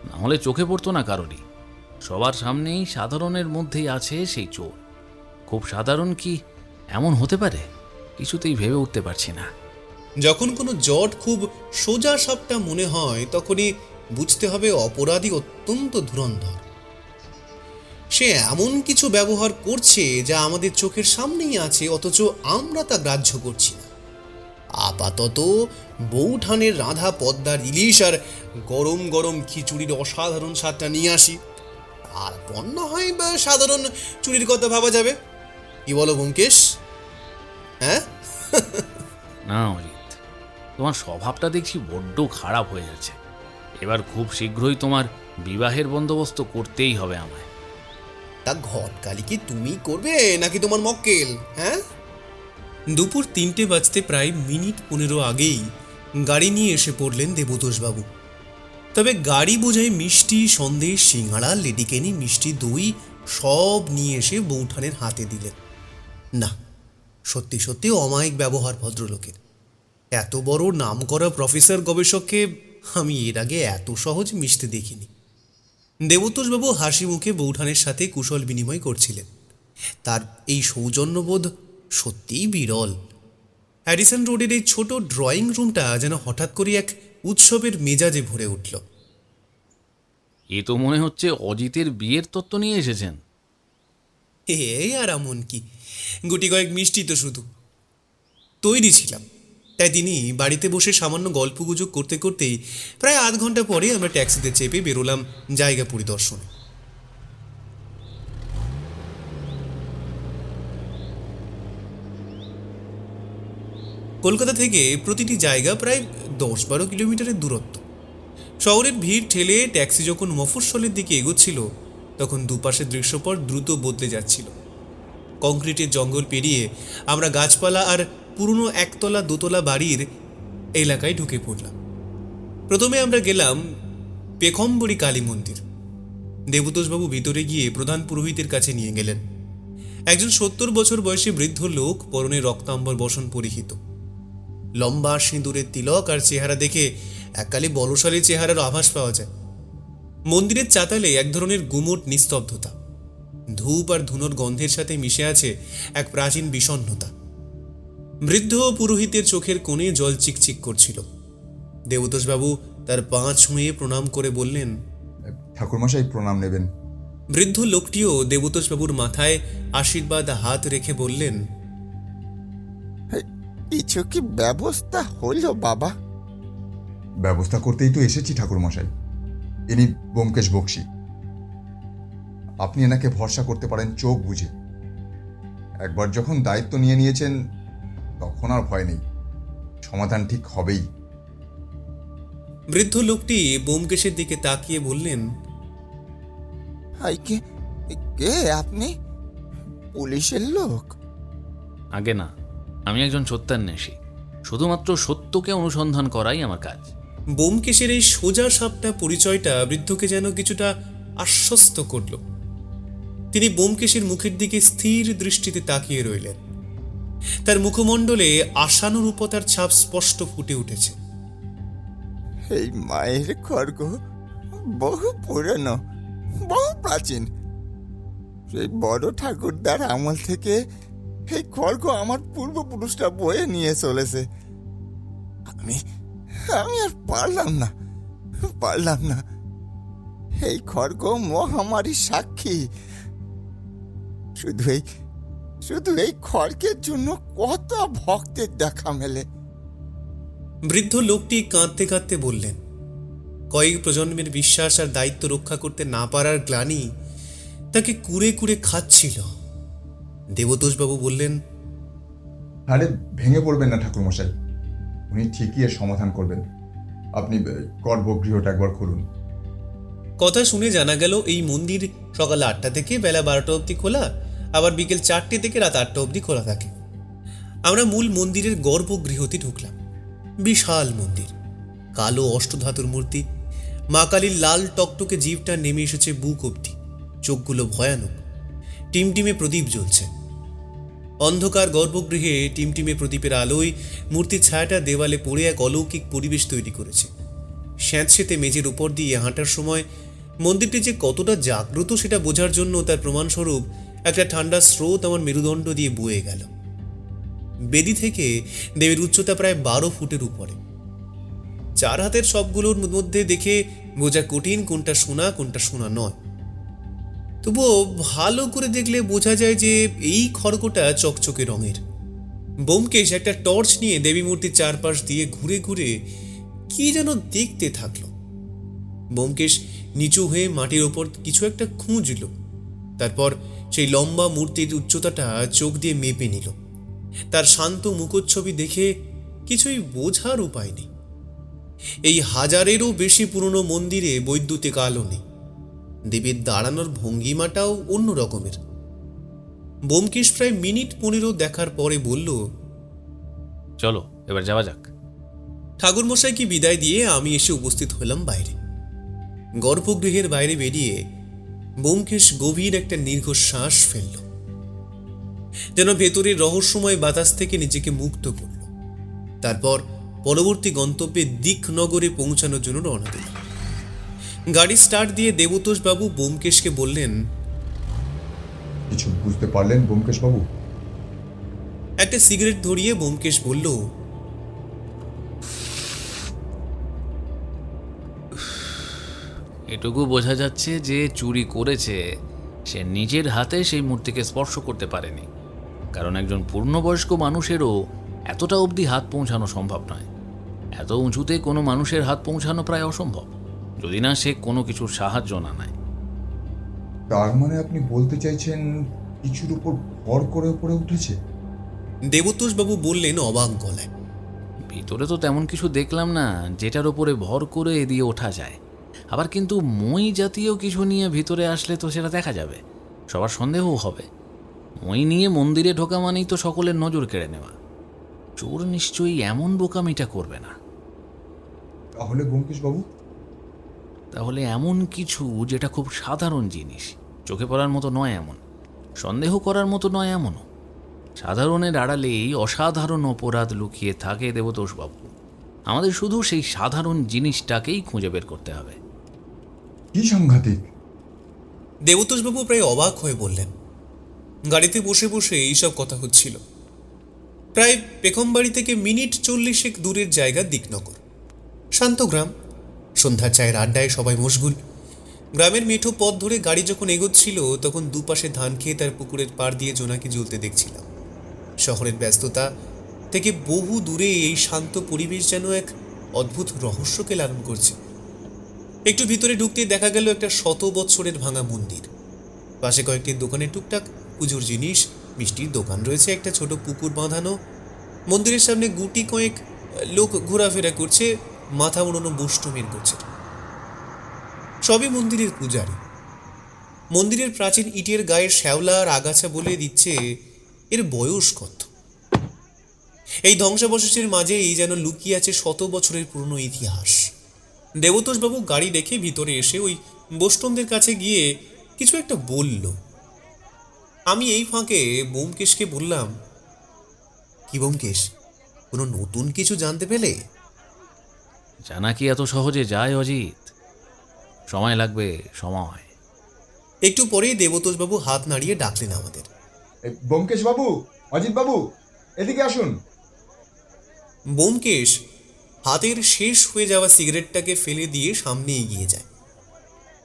না হলে চোখে পড়তো না কারোরই। সবার সামনেই সাধারণের মধ্যেই আছে সেই চোর। খুব সাধারণ কি এমন হতে পারে? কিছুতেই ভেবে উঠতে পারছি না। যখন কোনো জট খুব সোজা সাপটা মনে হয় তখনই বুঝতে হবে অপরাধী অত্যন্ত ধুরন্ধর। সে এমন কিছু ব্যবহার করছে যা আমাদের চোখের সামনেই আছে, অথচ আমরা তা গ্রাহ্য করছি না। আপাতত বৌঠানের রাধা পদ্মার ইলিশ আর গরম গরম খিচুড়ির অসাধারণ স্বাদটা নিয়ে আসি, আর পণ্য হয় বা সাধারণ চুরির কথা ভাবা যাবে। কি বলো ব্যোমকেশ? হ্যাঁ? না অজিত, তোমার স্বভাবটা দেখছি বড্ড খারাপ হয়ে যাচ্ছে। এবার খুব শীঘ্রই তোমার বিবাহের বন্দোবস্ত করতেই হবে আমায়। তা ঘটকালি কি তুমি করবে নাকি তোমার মক্কেল? হ্যাঁ? দুপুর 3টে বাজতে প্রায় মিনিট 15 আগেই গাড়ি নিয়ে এসে পড়লেন দেবতোষবাবু। তবে গাড়ি বোঝাই মিষ্টি, সন্দেশ, সিঙ্গাড়া, লেডিকেনি, মিষ্টি দই সব নিয়ে এসে বৌঠানের হাতে দিলেন। না, সত্যি সত্যি অমায়িক ব্যবহার ভদ্রলোকের। এত বড় নামকরা প্রফেসর গবেষককে আমি এর আগে এত সহজ মিশতে দেখিনি। দেবতোষবাবু হাসি মুখে বৌঠানের সাথে কুশল বিনিময় করছিলেন। তার এই সৌজন্যবোধ সত্যিই বিরল। হ্যারিসন রোডের এই ছোট ড্রয়িং রুমটা যেন হঠাৎ করে এক উৎসবের মেজাজে ভরে উঠল। এ তো মনে হচ্ছে অজিতের বিয়ের তত্ত্ব নিয়ে এসেছেন। এই আর এমন কি, গুটি কয়েক মিষ্টি তো শুধু। তৈরি ছিলাম, তাই তিনি বাড়িতে বসে সামান্য গল্পগুজব করতে করতেই প্রায় আধ ঘন্টা পরে আমরা ট্যাক্সিতে চেপে বেরোলাম জায়গা পরিদর্শনে। কলকাতা থেকে প্রতিটি জায়গা প্রায় 10-12 কিলোমিটারের দূরত্ব। শহরের ভিড় ঠেলে ট্যাক্সি যখন মফস্বলের দিকে এগোচ্ছিল তখন দুপাশের দৃশ্যপট দ্রুত বদলে যাচ্ছিল। কংক্রিটের জঙ্গল পেরিয়ে আমরা গাছপালা আর পুরনো একতলা দোতলা বাড়ির এলাকায় ঢুকে পড়লাম। প্রথমে আমরা গেলাম পেখম্বরী কালী মন্দির। দেবতোষবাবু ভিতরে গিয়ে প্রধান পুরোহিতের কাছে নিয়ে গেলেন। একজন 70 বছর বয়সী বৃদ্ধ লোক, পরনে রক্তাম্বর বসন পরিহিত, লম্বা সিঁদুরের তিলক আর চেহারা দেখে এককালে বলশালী চেহারার আভাস পাওয়া যায়। মন্দিরের চাতালে এক ধরনের গুমোট নিস্তব্ধতা, ধূপ আর ধুনোর গন্ধের সাথে মিশে আছে এক প্রাচীন বিষণ্ণতা। বৃদ্ধ পুরোহিতের চোখের কোণে জল চিকচিক করছিল। দেবতোষবাবু তার পা ছুঁয়ে প্রণাম করে বললেন, ঠাকুরমশাই প্রণাম নেবেন। বৃদ্ধ লোকটিও দেবতোষবাবুর মাথায় আশীর্বাদ হাত রেখে বললেন, কিছু কি ব্যবস্থা হলো বাবা? ব্যবস্থা করতেই তো এসেছি ঠাকুরমশাই। ইনি ব্যোমকেশ বক্সী। আপনি এনাকে ভরসা করতে পারেন চোখ বুঝে। একবার যখন দায়িত্ব নিয়ে নিয়েছেন তখন আর ভয় নেই, সমাধান ঠিক হবেই। বৃদ্ধ লোকটি ব্যোমকেশের দিকে তাকিয়ে বললেন, কে কে আপনি? পুলিশের লোক? আগে না, আমি একজন সত্যান্বেষী। শুধুমাত্র সত্যকে অনুসন্ধান করাই আমার কাজ। ব্যোমকেশের এই সোজা সাপটা পরিচয়টা বৃদ্ধকে যেন কিছুটা আশ্বস্ত করল। তিনি ব্যোমকেশের মুখের দিকে স্থির দৃষ্টিতে তাকিয়ে রইলেন। তার মুখমণ্ডলে আশানুরূপতার ছাপ স্পষ্ট ফুটে উঠেছে। এই মায়ের খড়গ বহু পুরনো, বহু প্রাচীন। সেই বড় ঠাকুরদার আমল থেকে এই খড়গ আমার পূর্বপুরুষরা বয়ে নিয়ে চলেছে। আমি আর পারলাম না। এই খড়গ মহামারীর সাক্ষী। শুধু এই খড়গের জন্য কত ভক্তের দেখা মেলে। বৃদ্ধ লোকটি কাঁদতে কাঁদতে বললেন, কয়েক প্রজন্মের বিশ্বাস আর দায়িত্ব রক্ষা করতে না পারার গ্লানি তাকে কুড়ে কুড়ে খাচ্ছিল। দেবতোষবাবু বললেন, আরে ভেঙে পড়বেন না ঠাকুরমশাই, উনি ঠিকই এর সমাধান করবেন। আপনি গর্ভগৃহটা একবার খুলুন। কথা শুনে জানা গেল এই মন্দির সকাল 8টা থেকে বেলা 12টা অবধি খোলা, আবার বিকেল 4টে থেকে রাত 8টা অবধি খোলা থাকে। আমরা মূল মন্দিরের গর্ভগৃহতে ঢুকলাম। বিশাল মন্দির, কালো অষ্টধাতুর মূর্তি, মা কালীর লাল টকটকে জিভটা নেমে এসেছে বুক অবধি, চোখগুলো ভয়ানক, টিমটিমে প্রদীপ জ্বলছে। অন্ধকার গর্ভগৃহে টিমটিমে প্রদীপের আলোয় মূর্তির ছায়াটা দেওয়ালে পড়ে এক অলৌকিক পরিবেশ তৈরি করেছে। স্যাঁতসেঁতে মেঝের উপর দিয়ে হাঁটার সময় মন্দিরটি যে কতটা জাগ্রত সেটা বোঝার জন্য তার প্রমাণস্বরূপ একটা ঠান্ডা স্রোত আমার মেরুদণ্ড দিয়ে বয়ে গেল। বেদি থেকে দেবীর উচ্চতা প্রায় 12 ফুটের উপরে। 4 হাতের সবগুলোর মধ্যে দেখে বোঝা কঠিন কোনটা সোনা নয়। তবুও ভালো করে দেখলে বোঝা যায় যে এই খড়গটা চকচকে রঙের। ব্যোমকেশ একটা টর্চ নিয়ে দেবী মূর্তির চারপাশ দিয়ে ঘুরে ঘুরে কি যেন দেখতে থাকলো। ব্যোমকেশ নিচু হয়ে মাটির ওপর কিছু একটা খুঁজল, তারপর সেই লম্বা মূর্তির উচ্চতাটা চোখ দিয়ে মেপে নিল। তার শান্ত মুখচ্ছবি দেখে কিছুই বোঝার উপায় নেই। এই 1000-এরও বেশি পুরনো মন্দিরে বৈদ্যুতিক আলো নেই, দেবীর দাঁড়ানোর ভঙ্গিমাটাও অন্য রকমের। ব্যোমকেশ প্রায় মিনিট 15 দেখার পরে বলল, চলো এবার যাওয়া যাক। ঠাকুরমশাইকে বিদায় দিয়ে আমি এসে উপস্থিত হলাম বাইরে। গর্ভগৃহের বাইরে বেরিয়ে ব্যোমকেশ গভীর একটা দীর্ঘশ্বাস ফেলল, যেন ভেতরের রহস্যময় বাতাস থেকে নিজেকে মুক্ত করল। তারপর পরবর্তী গন্তব্যে দিকনগরে পৌঁছানোর জন্য রওনা দিল। গাড়ি স্টার্ট দিয়ে দেবতোষ বাবু ব্যোমকেশকে বললেন, কিছু বুঝতে পারলেন ব্যোমকেশ বাবু? একটা সিগারেট ধরিয়ে ব্যোমকেশ বলল, এটুকু বোঝা যাচ্ছে যে চুরি করেছে সে নিজের হাতে সেই মূর্তিকে স্পর্শ করতে পারেনি, কারণ একজন পূর্ণবয়স্ক মানুষেরও এতটা অবধি হাত পৌঁছানো সম্ভব নয়। এত উঁচুতে কোনো মানুষের হাত পৌঁছানো প্রায় অসম্ভব, যদি না সে কোনো কিছুর সাহায্য না নেয়। তার মানে আপনি বলতে চাইছেন কিছুর উপর ভর করে উপরে উঠেছে? দেবতোষ বাবু বললেন অবাক গলায়, ভিতরে তো তেমন কিছু দেখলাম না যেটার উপরে ভর করে দিয়ে ওঠা যায়। আবার কিন্তু মই জাতীয় কিছু নিয়ে ভিতরে আসলে তো সেটা দেখা যাবে, সবার সন্দেহও হবে। মই নিয়ে মন্দিরে ঢোকা মানেই তো সকলের নজর কেড়ে নেওয়া। চোর নিশ্চয়ই এমন বোকামিটা করবে না। তাহলে ব্যোমকেশ বাবু? তাহলে এমন কিছু যেটা খুব সাধারণ জিনিস, চোখে পড়ার মতো নয় এমন, সন্দেহ করার মতো নয় এমনও। সাধারণের আড়ালেই অসাধারণ অপরাধ লুকিয়ে থাকে দেবতোষবাবু। আমাদের শুধু সেই সাধারণ জিনিসটাকেই খুঁজে বের করতে হবে। কি সাংঘাতিক! দেবতোষ বাবু প্রায় অবাক হয়ে বললেন। গাড়িতে বসে বসে এইসব কথা হচ্ছিল। প্রায় পেখমবাড়ি থেকে মিনিট 40 দূরের জায়গা দিকনগর, শান্ত গ্রাম। সন্ধ্যার চায়ের আড্ডায় সবাই মশগুল। গ্রামের মেঠো পথ ধরে গাড়ি যখন এগোচ্ছিল তখন দুপাশে ধান খেয়ে তার পুকুরের পাড় দিয়ে জোনাকি জ্বলতে দেখছিলাম। শহরের ব্যস্ততা থেকে বহু দূরে এই শান্ত পরিবেশ যেন এক অদ্ভুত রহস্যকে লালন করছে। একটু ভিতরে ঢুকতে দেখা গেল একটা 100 বছরের ভাঙা মন্দির। পাশে কয়েকটি দোকানে টুকটাক পুজোর জিনিস, মিষ্টির দোকান রয়েছে, একটা ছোট পুকুর বাঁধানো। মন্দিরের সামনে গুটি কয়েক লোক ঘোরাফেরা করছে, মাথা উড়ানো বষ্টমের করছে। সবই মন্দিরের পূজারী। মন্দিরের প্রাচীন ইটের গায়ের শ্যাওলা আর আগাছা বলে দিচ্ছে এর বয়স কত। এই ধ্বংসাবশেষের মাঝেই যেন লুকিয়ে আছে 100 বছরের পুরনো ইতিহাস। দেবতোষবাবু গাড়ি রেখে ভিতরে এসে ওই বষ্টমদের কাছে গিয়ে কিছু একটা বলল। আমি এই ফাঁকে ব্যোমকেশকে বললাম, কি ব্যোমকেশ, কোনো নতুন কিছু জানতে পেলে? জানা কি এত সহজে যায় অজিত? সময় লাগবে, সময়। একটু পরেই দেবতোষবাবু হাত নাড়িয়ে ডাকলেন আমাদের। ব্যোমকেশ বাবু, অজিত বাবু, এদিকে আসুন। ব্যোমকেশ হাতের শেষ হয়ে যাওয়া সিগারেটটাকে ফেলে দিয়ে সামনে এগিয়ে যায়।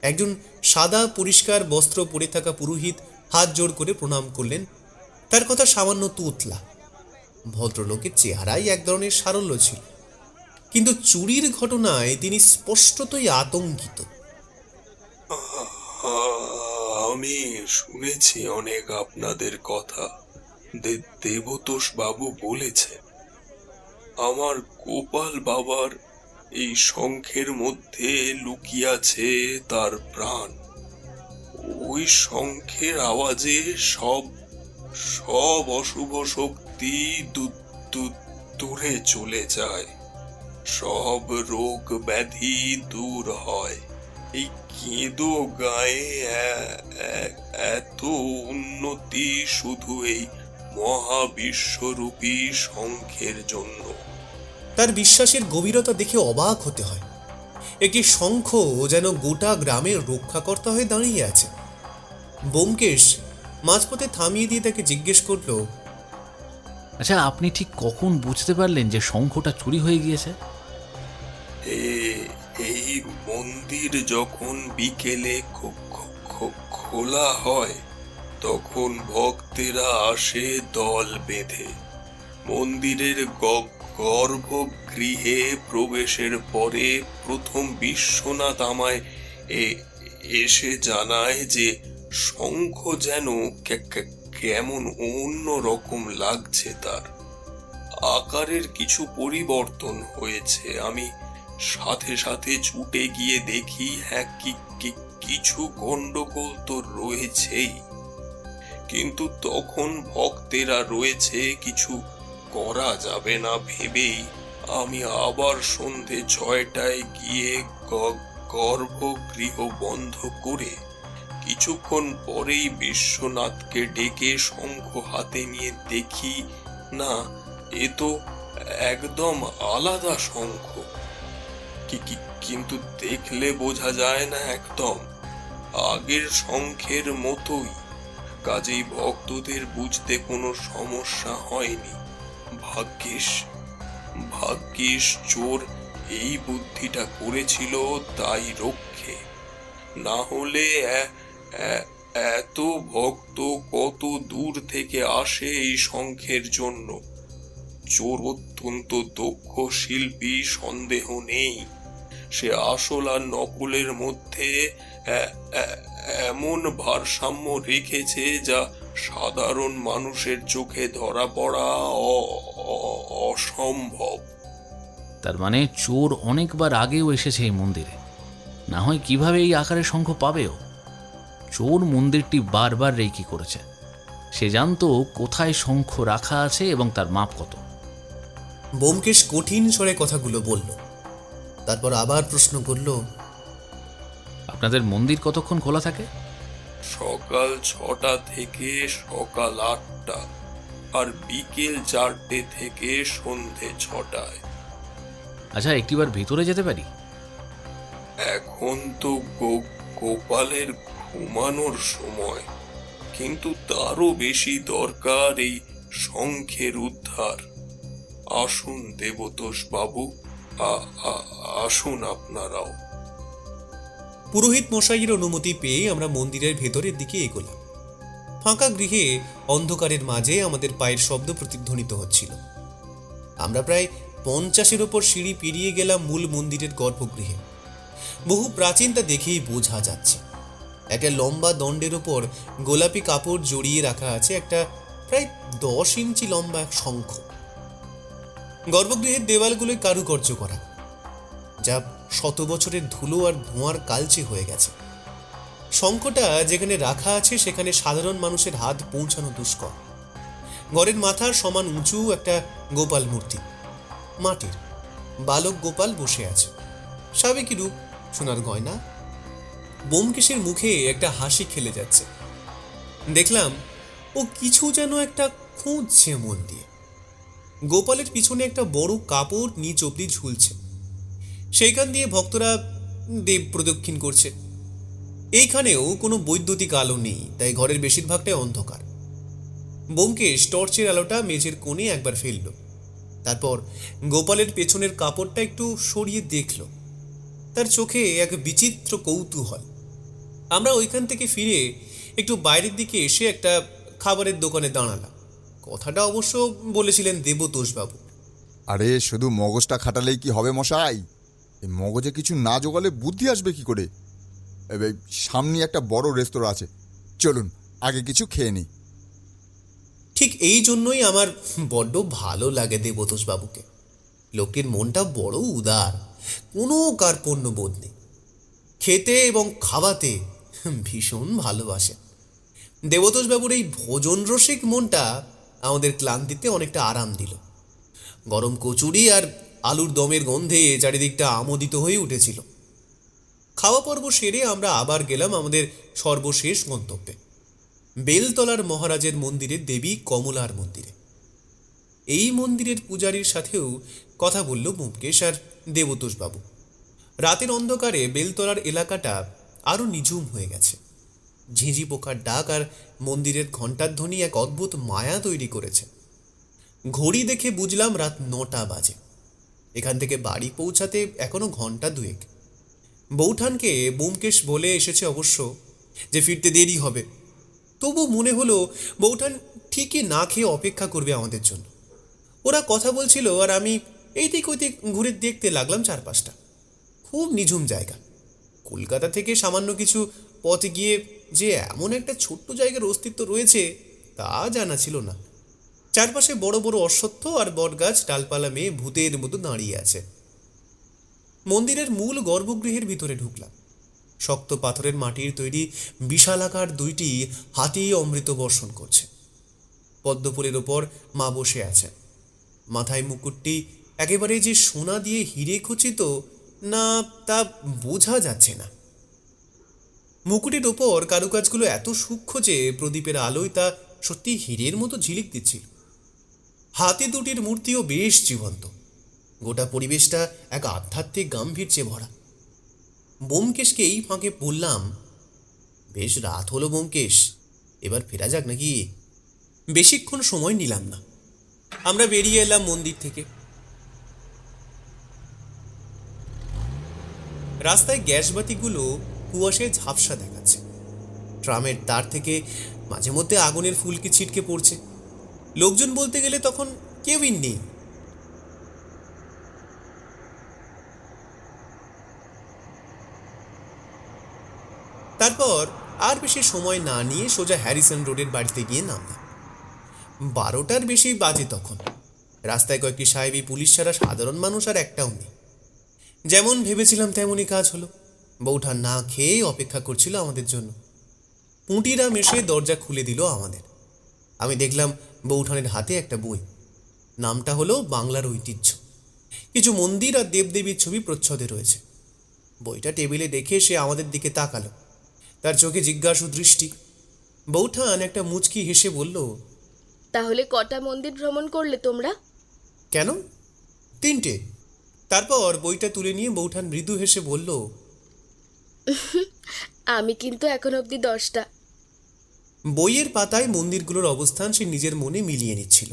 একজন সাদা পরিষ্কার বস্ত্র পরে থাকা পুরোহিত হাত জোড় করে প্রণাম করলেন। তার কথা সামান্য তুতলা। ভদ্রলোকের চেহারায় এক ধরনের সারল্য ছিল, কিন্তু চুরির ঘটনায় তিনি স্পষ্টতই আতঙ্কিত। আমি শুনেছি অনেক আপনাদের কথা। দেবতোষ বাবু বলেছে আমার গোপাল বাবার এই শঙ্খের মধ্যে লুকিয়াছে তার প্রাণ। ওই শঙ্খের আওয়াজে সব সব অশুভ শক্তি দূরে চলে যায়, সব রোগ ব্যাধি দূর হয়। এই কেঁদো গায়ে এত উন্নতি শুধু এই মহাবিশ্বরূপী শঙ্খের জন্য। তার বিশ্বাসের গভীরতা দেখে অবাক হতে হয়। একটি শঙ্খ যেন গোটা গ্রামের রক্ষাকর্তা হয়ে দাঁড়িয়ে আছে। ব্যোমকেশ মাঝপথে থামিয়ে দিয়ে তাকে জিজ্ঞেস করলো, আচ্ছা, আপনি ঠিক কখন বুঝতে পারলেন যে শঙ্খটা চুরি হয়ে গিয়েছে? এই মন্দির যখন বিকেলে খোলা হয়, তখন ভক্তেরা আসে দল বেঁধে। মন্দিরের গর্ভগৃহে প্রবেশের পরে প্রথম বিশ্বনাথ আমায় এসে জানায় যে শঙ্খ যেন কেমন অন্য রকম লাগছে, তার আকারের কিছু পরিবর্তন হয়েছে। আমি সাথে সাথে ছুটে গিয়ে দেখি, হ্যাঁ, কিছু গন্ডগোল তো রয়েছেই, কিন্তু তখন ভক্তেরা রয়েছে, কিছু করা যাবে না ভেবেই আমি আবার সন্ধে 6টায় গিয়ে গর্ভগৃহ বন্ধ করে কিছুক্ষণ পরেই বিশ্বনাথকে ডেকে শঙ্খ হাতে নিয়ে দেখি, না, এ তো একদম আলাদা শঙ্খ। কিন্তু দেখলে বোঝা যায় না একদম আগের শঙ্খের মতোই। কাজেই ভক্তদের বুঝতে কোনো সমস্যা হয়নি। ভাগ্যিস চোর এই বুদ্ধিটা করেছিল, তাই রক্ষে। না হলে এত ভক্ত কত দূর থেকে আসে এই শঙ্খের জন্য। চোর অত্যন্ত দক্ষ শিল্পী, সন্দেহ নেই। সে আসল আর নকলের মধ্যে এমন ভারসাম্য রেখেছে যা সাধারণ মানুষের চোখে ধরা পড়া অসম্ভব। তার মানে চোর অনেকবার আগেও এসেছে এই মন্দিরে, না হয় কিভাবে এই আকারের শঙ্খ পাবেও? চোর মন্দিরটি বারবার রেকি করেছে। সে জানতো কোথায় শঙ্খ রাখা আছে এবং তার মাপ কত। ব্যোমকেশ কঠিন স্বরে কথাগুলো বলল, তারপর আবার প্রশ্ন করল, আপনাদের মন্দির কতক্ষণ খোলা থাকে? সকাল 6টা থেকে সকাল 8টা, আর বিকেল 4টে থেকে সন্ধে 6টায়। আচ্ছা, একটিবার ভিতরে যেতে পারি? এখন তো গোপালের ঘুমানোর সময়, কিন্তু তারও বেশি দরকার এই শঙ্খের উদ্ধার। আসুন দেবতোষ বাবু, আসুন আপনারাও। পুরোহিত মশাইয়ের অনুমতি পেয়ে আমরা মন্দিরের ভেতরের দিকে এগোলাম। ফাঁকা গৃহে অন্ধকারের মাঝে আমাদের পায়ের শব্দ প্রতিধ্বনিত হচ্ছিল। আমরা প্রায় 50-এর ওপর সিঁড়ি পেরিয়ে গেলাম মূল মন্দিরের গর্ভগৃহে। বহু প্রাচীন তা দেখেই বোঝা যাচ্ছে। একটা লম্বা দণ্ডের ওপর গোলাপি কাপড় জড়িয়ে রাখা আছে একটা প্রায় 10 ইঞ্চি লম্বা এক শঙ্খ। গর্ভগৃহের দেওয়ালগুলোয় কারুকার্য করা, যা 100 বছরের ধুলো আর ধোঁয়ার কালচে হয়ে গেছে। শঙ্খটা যেখানে রাখা আছে সেখানে সাধারণ মানুষের হাত পৌঁছানো দুষ্কর। ঘরের মাথার সমান উঁচু একটা গোপাল মূর্তি, মাটির। বালক গোপাল বসে আছে, সাবেকি রূপ, সোনার গয়না। ব্যোমকেশের মুখে একটা হাসি খেলে যাচ্ছে। দেখলাম ও কিছু যেন একটা খুঁজছে মন দিয়ে। গোপালের পিছনে একটা বড় কাপড় নিচ অব্দি ঝুলছে, সেইখান দিয়ে ভক্তরা দেব প্রদক্ষিণ করছে। এইখানেও কোনো বৈদ্যুতিক আলো নেই, তাই ঘরের বেশিরভাগটাই অন্ধকার। ব্যোমকেশ টর্চের আলোটা মেঝের কোণে একবার ফেলল, তারপর গোপালের পেছনের কাপড়টা একটু সরিয়ে দেখল। তার চোখে এক বিচিত্র কৌতূহল। আমরা ওইখান থেকে ফিরে একটু বাইরের দিকে এসে একটা খাবারের দোকানে দাঁড়ালাম। কথাটা অবশ্য বলেছিলেন দেবতোষবাবু। আরে শুধু মগজটা খাটালেই কি হবে মশাই? এই মগজে কিছু না জোগালে বুদ্ধি আসবে কি করে? সামনে একটা বড় রেস্তোরাঁ আছে, চলুন আগে কিছু খেয়ে নিই। ঠিক এই জন্যই আমার বড্ড ভালো লাগে দেবতোষবাবুকে। লোকটির মনটা বড় উদার, কোনো কার্পণ্য বোধ নেই। খেতে এবং খাওয়াতে ভীষণ ভালোবাসেন। দেবতোষবাবুর এই ভোজন রসিক মনটা আমাদের ক্লান্তিতে অনেকটা আরাম দিল। গরম কচুরি আর আলুর দমের গন্ধে চারিদিকটা আমোদিত হয়ে উঠেছিল। খাওয়া পর্ব সেরে আমরা আবার গেলাম আমাদের সর্বশেষ গন্তব্যে, বেলতলার মহারাজের মন্দিরের দেবী কমলার মন্দিরে। এই মন্দিরের পূজারীর সাথেও কথা বলল ব্যোমকেশ আর দেবতোষবাবু। রাতের অন্ধকারে বেলতলার এলাকাটা আরও নিঝুম হয়ে গেছে। ঝিঁঝি পোকার ডাক আর মন্দিরের ঘণ্টার ধ্বনি এক অদ্ভুত মায়া তৈরি করেছে। ঘড়ি দেখে বুঝলাম রাত 9টা বাজে। এখান থেকে বাড়ি পৌঁছাতে এখনো ঘন্টা 2। বৌঠানকে ব্যোমকেশ বলে এসেছে অবশ্য যে ফিরতে দেরি হবে। তবু মনে হলো বৌঠান ঠিকই না খেয়ে অপেক্ষা করবে আমাদের জন্য। ওরা কথা বলছিল আর আমি এই দিক ওই দিক ঘুরে দেখতে লাগলাম চারপাশটা। খুব নিঝুম জায়গা। কলকাতা থেকে সামান্য কিছু পথ গিয়ে যে এমন একটা ছোট্ট জায়গার অস্তিত্ব রয়েছে তা জানা ছিল না। চারপাশে বড় বড় অশ্বত্থ আর বটগাছ ডালপালা মেয়ে ভূতের মতো দাঁড়িয়ে আছে। মন্দিরের মূল গর্ভগৃহের ভিতরে ঢুকলাম। শক্ত পাথরের মাটির তৈরি বিশালাকার 2টি হাতি অমৃত বর্ষণ করছে। পদ্মফুলের ওপর মা বসে আছেন। মাথায় মুকুটটি একেবারে যে সোনা দিয়ে হিরে খচিত না তা বোঝা যাচ্ছে না। মুকুটের ওপর কারুকাজগুলো এত সূক্ষ্ম যে প্রদীপের আলোয় তা সত্যি হীরের মতো ঝিলিক দিচ্ছিল। হাতি দুটির মূর্তিও বেশ জীবন্ত। গোটা পরিবেশটা এক আধ্যাত্মিক গাম্ভীর্যে ভরা। ব্যোমকেশকে এই ফাঁকে বললাম, বেশ রাত হলো ব্যোমকেশ, এবার ফেরা যাক নাকি? বেশিক্ষণ সময় নিলাম না। আমরা বেরিয়ে এলাম মন্দির থেকে। রাস্তায় গ্যাসবাতিগুলো কুয়াশায় ঝাপসা দেখাচ্ছে। ট্রামের তার থেকে মাঝে মধ্যে আগুনের ফুলকি ছিটকে পড়ছে। লোকজন বলতে গেলে তখন কেউই নেই। তারপর আর বেশি সময় না নিয়ে সোজা হ্যারিসন রোডের বাড়িতে গিয়ে নামলাম। 12টার বেশি বাজে তখন। রাস্তায় কয়েকটি সাহেবী পুলিশ ছাড়া সাধারণ মানুষ আর একটাও নেই। যেমন ভেবেছিলাম তেমনই কাজ হলো। বৌঠান না খেয়ে অপেক্ষা করছিল আমাদের জন্য। পুঁটিরাম এসে দরজা খুলে দিল আমাদের। আমি দেখলাম বৌঠানের হাতে একটা বই। নামটা হলো বাংলার ঐতিহ্য। কিছু মন্দির আর দেবদেবীর ছবি প্রচ্ছদে রয়েছে। বইটা টেবিলে রেখে সে আমাদের দিকে তাকালো। তার চোখে জিজ্ঞাসু দৃষ্টি। বৌঠান একটা মুচকি হেসে বলল, তাহলে কটা মন্দির ভ্রমণ করলে তোমরা? কেন? 3টে। তারপর বইটা তুলে নিয়ে বৌঠান মৃদু হেসে বলল, আমি কিন্তু এখন অবধি 10টা। বইয়ের পাতায় মন্দিরগুলোর অবস্থান সে নিজের মনে মিলিয়ে নিচ্ছিল।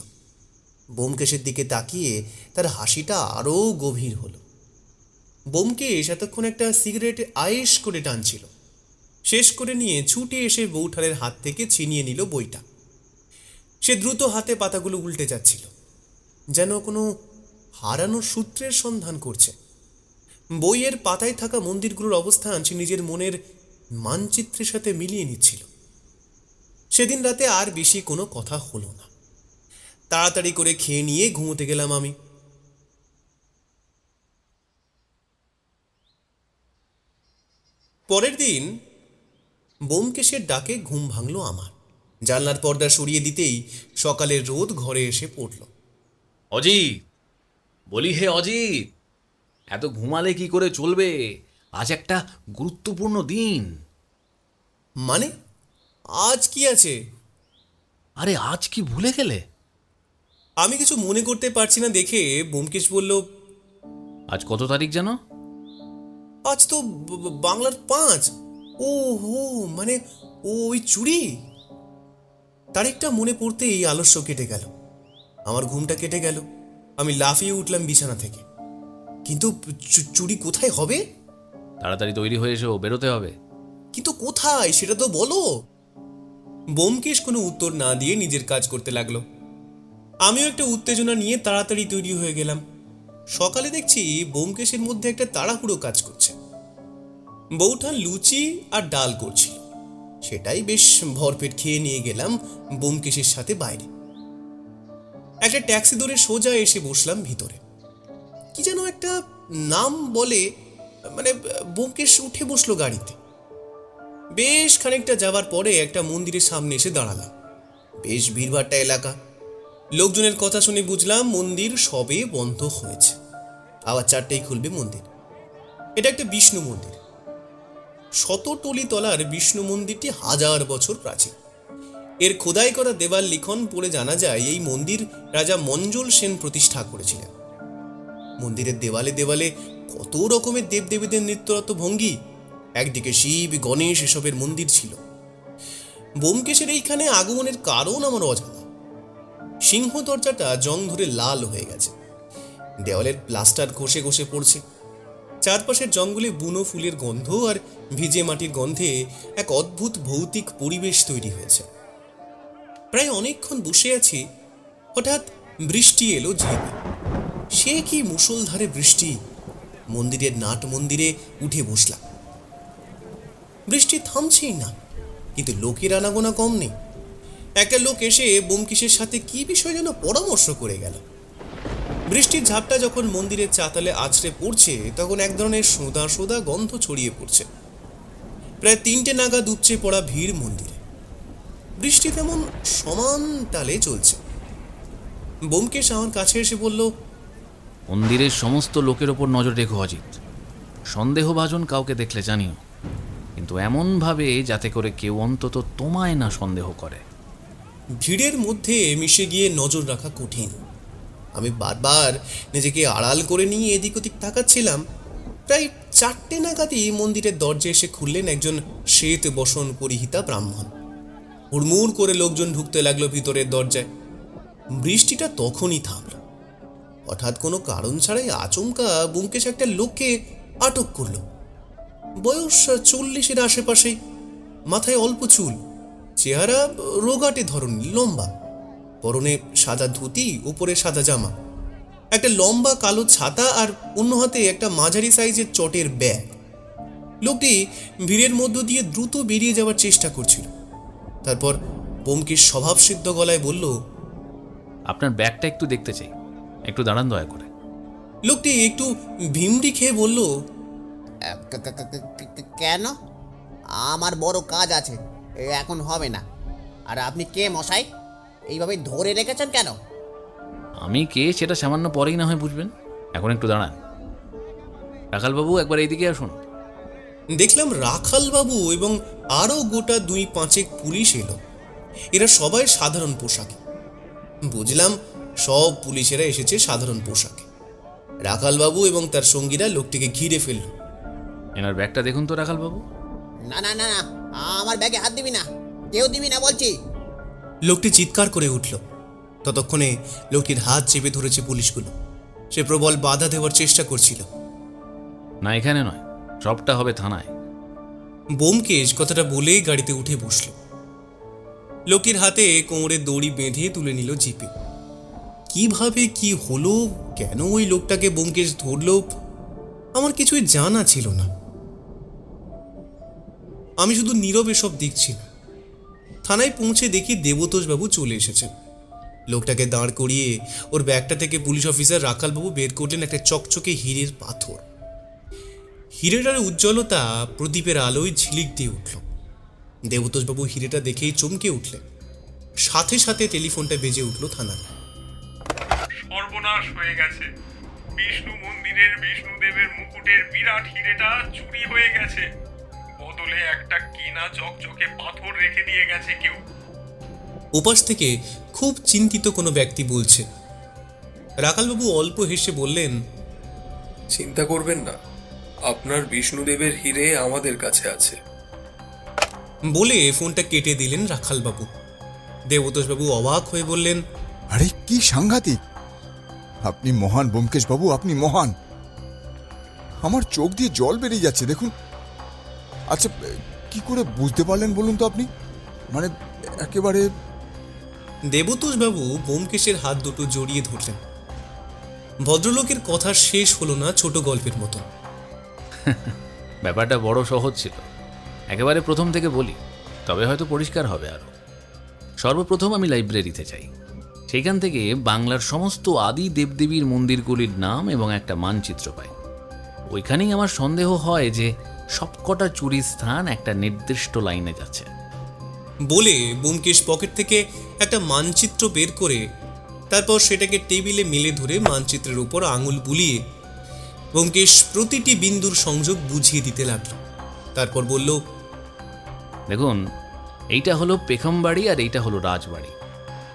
ব্যোমকেশের দিকে তাকিয়ে তার হাসিটা আরও গভীর হলো। ব্যোমকেশ এতক্ষণ একটা সিগারেট আয়েশ করে টানছিল। শেষ করে নিয়ে ছুটে এসে বৌঠানের হাত থেকে ছিনিয়ে নিল বইটা। সে দ্রুত হাতে পাতাগুলো উল্টে যাচ্ছিল, যেন কোনো হারানো সূত্রের সন্ধান করছে। বইয়ের পাতায় থাকা মন্দিরগুলোর অবস্থান সে নিজের মনের মানচিত্রের সাথে মিলিয়ে নিচ্ছিল। সেদিন রাতে আর বেশি কোনো কথা হলো না। তাড়াতাড়ি করে খেয়ে নিয়ে ঘুমোতে গেলাম আমি। পরের দিন ব্যোমকেশের ডাকে ঘুম ভাঙল আমার। জানলার পর্দা সরিয়ে দিতেই সকালের রোদ ঘরে এসে পড়ল। অজিত, বলি হে অজিত, এত ঘুমালে কি করে চলবে? আজ একটা গুরুত্বপূর্ণ দিন। মানে আজ কি আছে? আরে আজ কি ভুলে গেলে? আমি কিছু মনে করতে পারছি না দেখে ব্যোমকেশ বলল, আজ কত তারিখ যেন? আজ তো বাংলার 5। ও হো, মানে ওই চুরি। তারিখটা মনে পড়তেই আলস্য কেটে গেল। আমার ঘুমটা কেটে গেল। আমি লাফিয়ে উঠলাম বিছানা থেকে। কিন্তু চুরি কোথায় হবে? তাড়াতাড়ি তৈরি হয়ে এসো, বেরোতে হবে। কিন্তু কোথায় সেটা তো বলো। ব্যোমকেশ কোনো উত্তর না দিয়ে নিজের কাজ করতে লাগলো। আমিও একটা উত্তেজনা নিয়ে তাড়াতাড়ি তৈরি হয়ে গেলাম। সকালে দেখছি ব্যোমকেশের মধ্যে একটা তাড়াহুড়ো কাজ করছে। বৌঠান লুচি আর ডাল করছিল। সেটাই বেশ ভরপেট খেয়ে নিয়ে গেলাম ব্যোমকেশের সাথে বাইরে। একটা ট্যাক্সি ধরে সোজা এসে বসলাম ভিতরে। কি যেন একটা নাম বলে মানে ব্যোমকেশ উঠে বসলো গাড়িতে। বেশ খানিকটা যাবার পরে একটা মন্দিরের সামনে এসে দাঁড়ালাম। বেশ ভিড়ভাট্টা এলাকা। লোকজনের কথা শুনে বুঝলাম মন্দির সবে বন্ধ হয়েছে, আবার 4টেই খুলবে মন্দির। এটা একটা বিষ্ণু মন্দির। শতটলি তলার বিষ্ণু মন্দিরটি 1000 বছর প্রাচীন। এর খোদাই করা দেওয়াল লিখন পড়ে জানা যায় এই মন্দির রাজা মঞ্জল সেন প্রতিষ্ঠা করেছিলেন। মন্দিরের দেওয়ালে দেওয়ালে কত রকমের দেবদেবীদের নৃত্যরত ভঙ্গি। একদিকে শিব, গণেশ এসবের মন্দির ছিল। ব্যোমকেশের এইখানে আগমনের কারণ আমার অজানা। সিংহ দরজাটা জং ধরে লাল হয়ে গেছে, দেওয়ালের প্লাস্টার ঘষে ঘষে পড়ছে। চারপাশের জঙ্গলে বুনো ফুলের গন্ধ আর ভিজে মাটির গন্ধে এক অদ্ভুত ভৌতিক পরিবেশ তৈরি হয়েছে। প্রায় অনেকক্ষণ বসে আছি, হঠাৎ বৃষ্টি এলো ঝেঁপে। সে কি মুষলধারে বৃষ্টি! মন্দিরের নাট মন্দিরে উঠে বসলাম। বৃষ্টি থামছেই না, কিন্তু লোকের আনাগোনা কম নেই। একটা লোক এসে ব্যোমকেশের সাথে কি বিষয় যেন পরামর্শ করে গেল। বৃষ্টির ঝাপটা যখন মন্দিরের চাতালে আছড়ে পড়ছে, তখন এক ধরনের সোঁদা সোঁদা গন্ধ ছড়িয়ে পড়ছে। প্রায় 3টে নাগাদ উপচে পড়া ভিড় মন্দিরে। বৃষ্টি তেমন সমান তালে চলছে। ব্যোমকেশ আমার কাছে এসে বলল, মন্দিরের সমস্ত লোকের ওপর নজর রেখো অজিত। সন্দেহভাজন কাউকে দেখলে জানিও, কিন্তু এমনভাবে যাতে করে কেউ অন্তত তোমায় না সন্দেহ করে। ভিড়ের মধ্যে মিশে গিয়ে নজর রাখা কঠিন। আমি বারবার নিজেকে আড়াল করে নিয়ে এদিক ওদিক তাকাচ্ছিলাম। প্রায় 4টে নাগাদই মন্দিরের দরজা এসে খুললেন একজন শ্বেত বসন পরিহিতা ব্রাহ্মণ। হুড়মুড় করে লোকজন ঢুকতে লাগলো ভিতরের দরজায়। বৃষ্টিটা তখনই থামল। হঠাৎ কোনো কারণ ছাড়াই আচমকা ব্যোমকেশ একটা লোককে আটক করলো। বয়স 40-এর আশেপাশেই, মাথায় অল্প চুল, চেহারা রোগাটে ধরনের, লম্বা, পরনে সাদা ধুতি, উপরে সাদা জামা, একটা লম্বা কালো ছাতা আর অন্য হাতে একটা মাঝারি সাইজের চটের ব্যাগ। লোকটি ভিড়ের মধ্য দিয়ে দ্রুত বেরিয়ে যাওয়ার চেষ্টা করছিল। তারপর ব্যোমকেশ স্বভাবসিদ্ধ গলায় বলল, আপনার ব্যাগটা একটু দেখতে চাই, একটু দাঁড়ান দয়া করে। লোকটি একটু ভিমড়ি খেয়ে বলল, কেন? আমার বড় কাজ আছে, এখন হবে না। আর আপনি কে মশাই? এইভাবে ধরে রেখেছেন কেন? আমি কে সেটা সামান্য পরেই না হয় বুঝবেন, এখন একটু দাঁড়ান। রাখালবাবু, একবার এইদিকে আসুন। দেখলাম রাখালবাবু এবং আরও গোটা 2-5 পুলিশ এলো। এরা সবাই সাধারণ পোশাকে। বুঝলাম সব পুলিশেরা এসেছে সাধারণ পোশাকে। রাখালবাবু এবং তার সঙ্গীরা লোকটিকে ঘিরে ফেলল। এনার ব্যাগটা দেখুন তো রাখালবাবু। না না না না, আমার ব্যাগে হাত দিবি না, কেউ দিবি না বলছি। লোকটি চিৎকার করে উঠল। ততক্ষণে লোকটির হাত চেপে ধরেছে পুলিশগুলো। সে প্রবল বাধা দেওয়ার চেষ্টা করছিল। না, এখানে নয়, সবটা হবে থানায়। ব্যোমকেশ কথাটা বলেই গাড়িতে উঠে বসল। লোকটির হাতে কোমরে দড়ি বেঁধে তুলে নিল জিপে। কিভাবে কি হলো, কেন ওই লোকটাকে ব্যোমকেশ ধরল, আমার কিছুই জানা ছিল না। আমি শুধু নীরবে সব দেখছি। থানায় পৌঁছে দেখি দেবতোষবাবু চলে এসেছেন। লোকটাকে দাঁড় করিয়ে ওর ব্যাগটা থেকে পুলিশ অফিসার রাখালবাবু বের করলেন একটা চকচকে হীরের পাথর। হীরেটার উজ্জ্বলতা প্রদীপের আলোয় ঝিলিক দিয়ে উঠল। দেবতোষবাবু হীরেটা দেখেই চমকে উঠলেন। সাথে সাথে টেলিফোনটা বেজে উঠল থানায়। সর্বনাশ হয়ে গেছে, বিষ্ণু মন্দিরের বিষ্ণুদেবের মুকুটের বিরাট হিরেটা চুরি হয়ে গেছে। বদলে একটা কিনা চকচকে পাথর রেখে দিয়ে গেছে কেউ। ওপাশ থেকে খুব চিন্তিত কোনো ব্যক্তি বলছে। রাখালবাবু অল্প হেসে বললেন, চিন্তা করবেন না, আপনার বিষ্ণুদেবের হিরে আমাদের কাছে আছে। বলে ফোনটা কেটে দিলেন রাখালবাবু। দেবতোষবাবু অবাক হয়ে বললেন, আরে কি সাংঘাতিক! আপনি মহান ব্যোমকেশ বাবু, আপনি মহান। আমার চোখ দিয়ে জল বেরিয়ে যাচ্ছে, দেখুন। আচ্ছা, কি করে বুঝতে পারলেন বলুন তো আপনি? মানে একেবারে। দেবতোষবাবু ব্যোমকেশের হাত দুটো জড়িয়ে ধরলেন। ভদ্রলোকের কথা শেষ হলো না ছোট গল্পের মতো। ব্যাপারটা বড় সহজ ছিল, একেবারে প্রথম থেকে বলি, তবে হয়তো পরিষ্কার হবে আরও। সর্বপ্রথম আমি লাইব্রেরিতে যাই। সেখান থেকে বাংলার সমস্ত আদি দেবদেবীর মন্দিরগুলির নাম এবং একটা মানচিত্র পাই। ওইখানেই আমার সন্দেহ হয় যে সবকটা চুরির স্থান একটা নির্দিষ্ট লাইনে যাচ্ছে। বলে ব্যোমকেশ পকেট থেকে একটা মানচিত্র বের করে তারপর সেটাকে টেবিলে মেলে ধরে মানচিত্রের উপর আঙুল বুলিয়ে ব্যোমকেশ প্রতিটি বিন্দুর সংযোগ বুঝিয়ে দিতে লাগলো। তারপর বলল, দেখুন, এইটা হলো পেখমবাড়ি আর এইটা হলো রাজবাড়ি।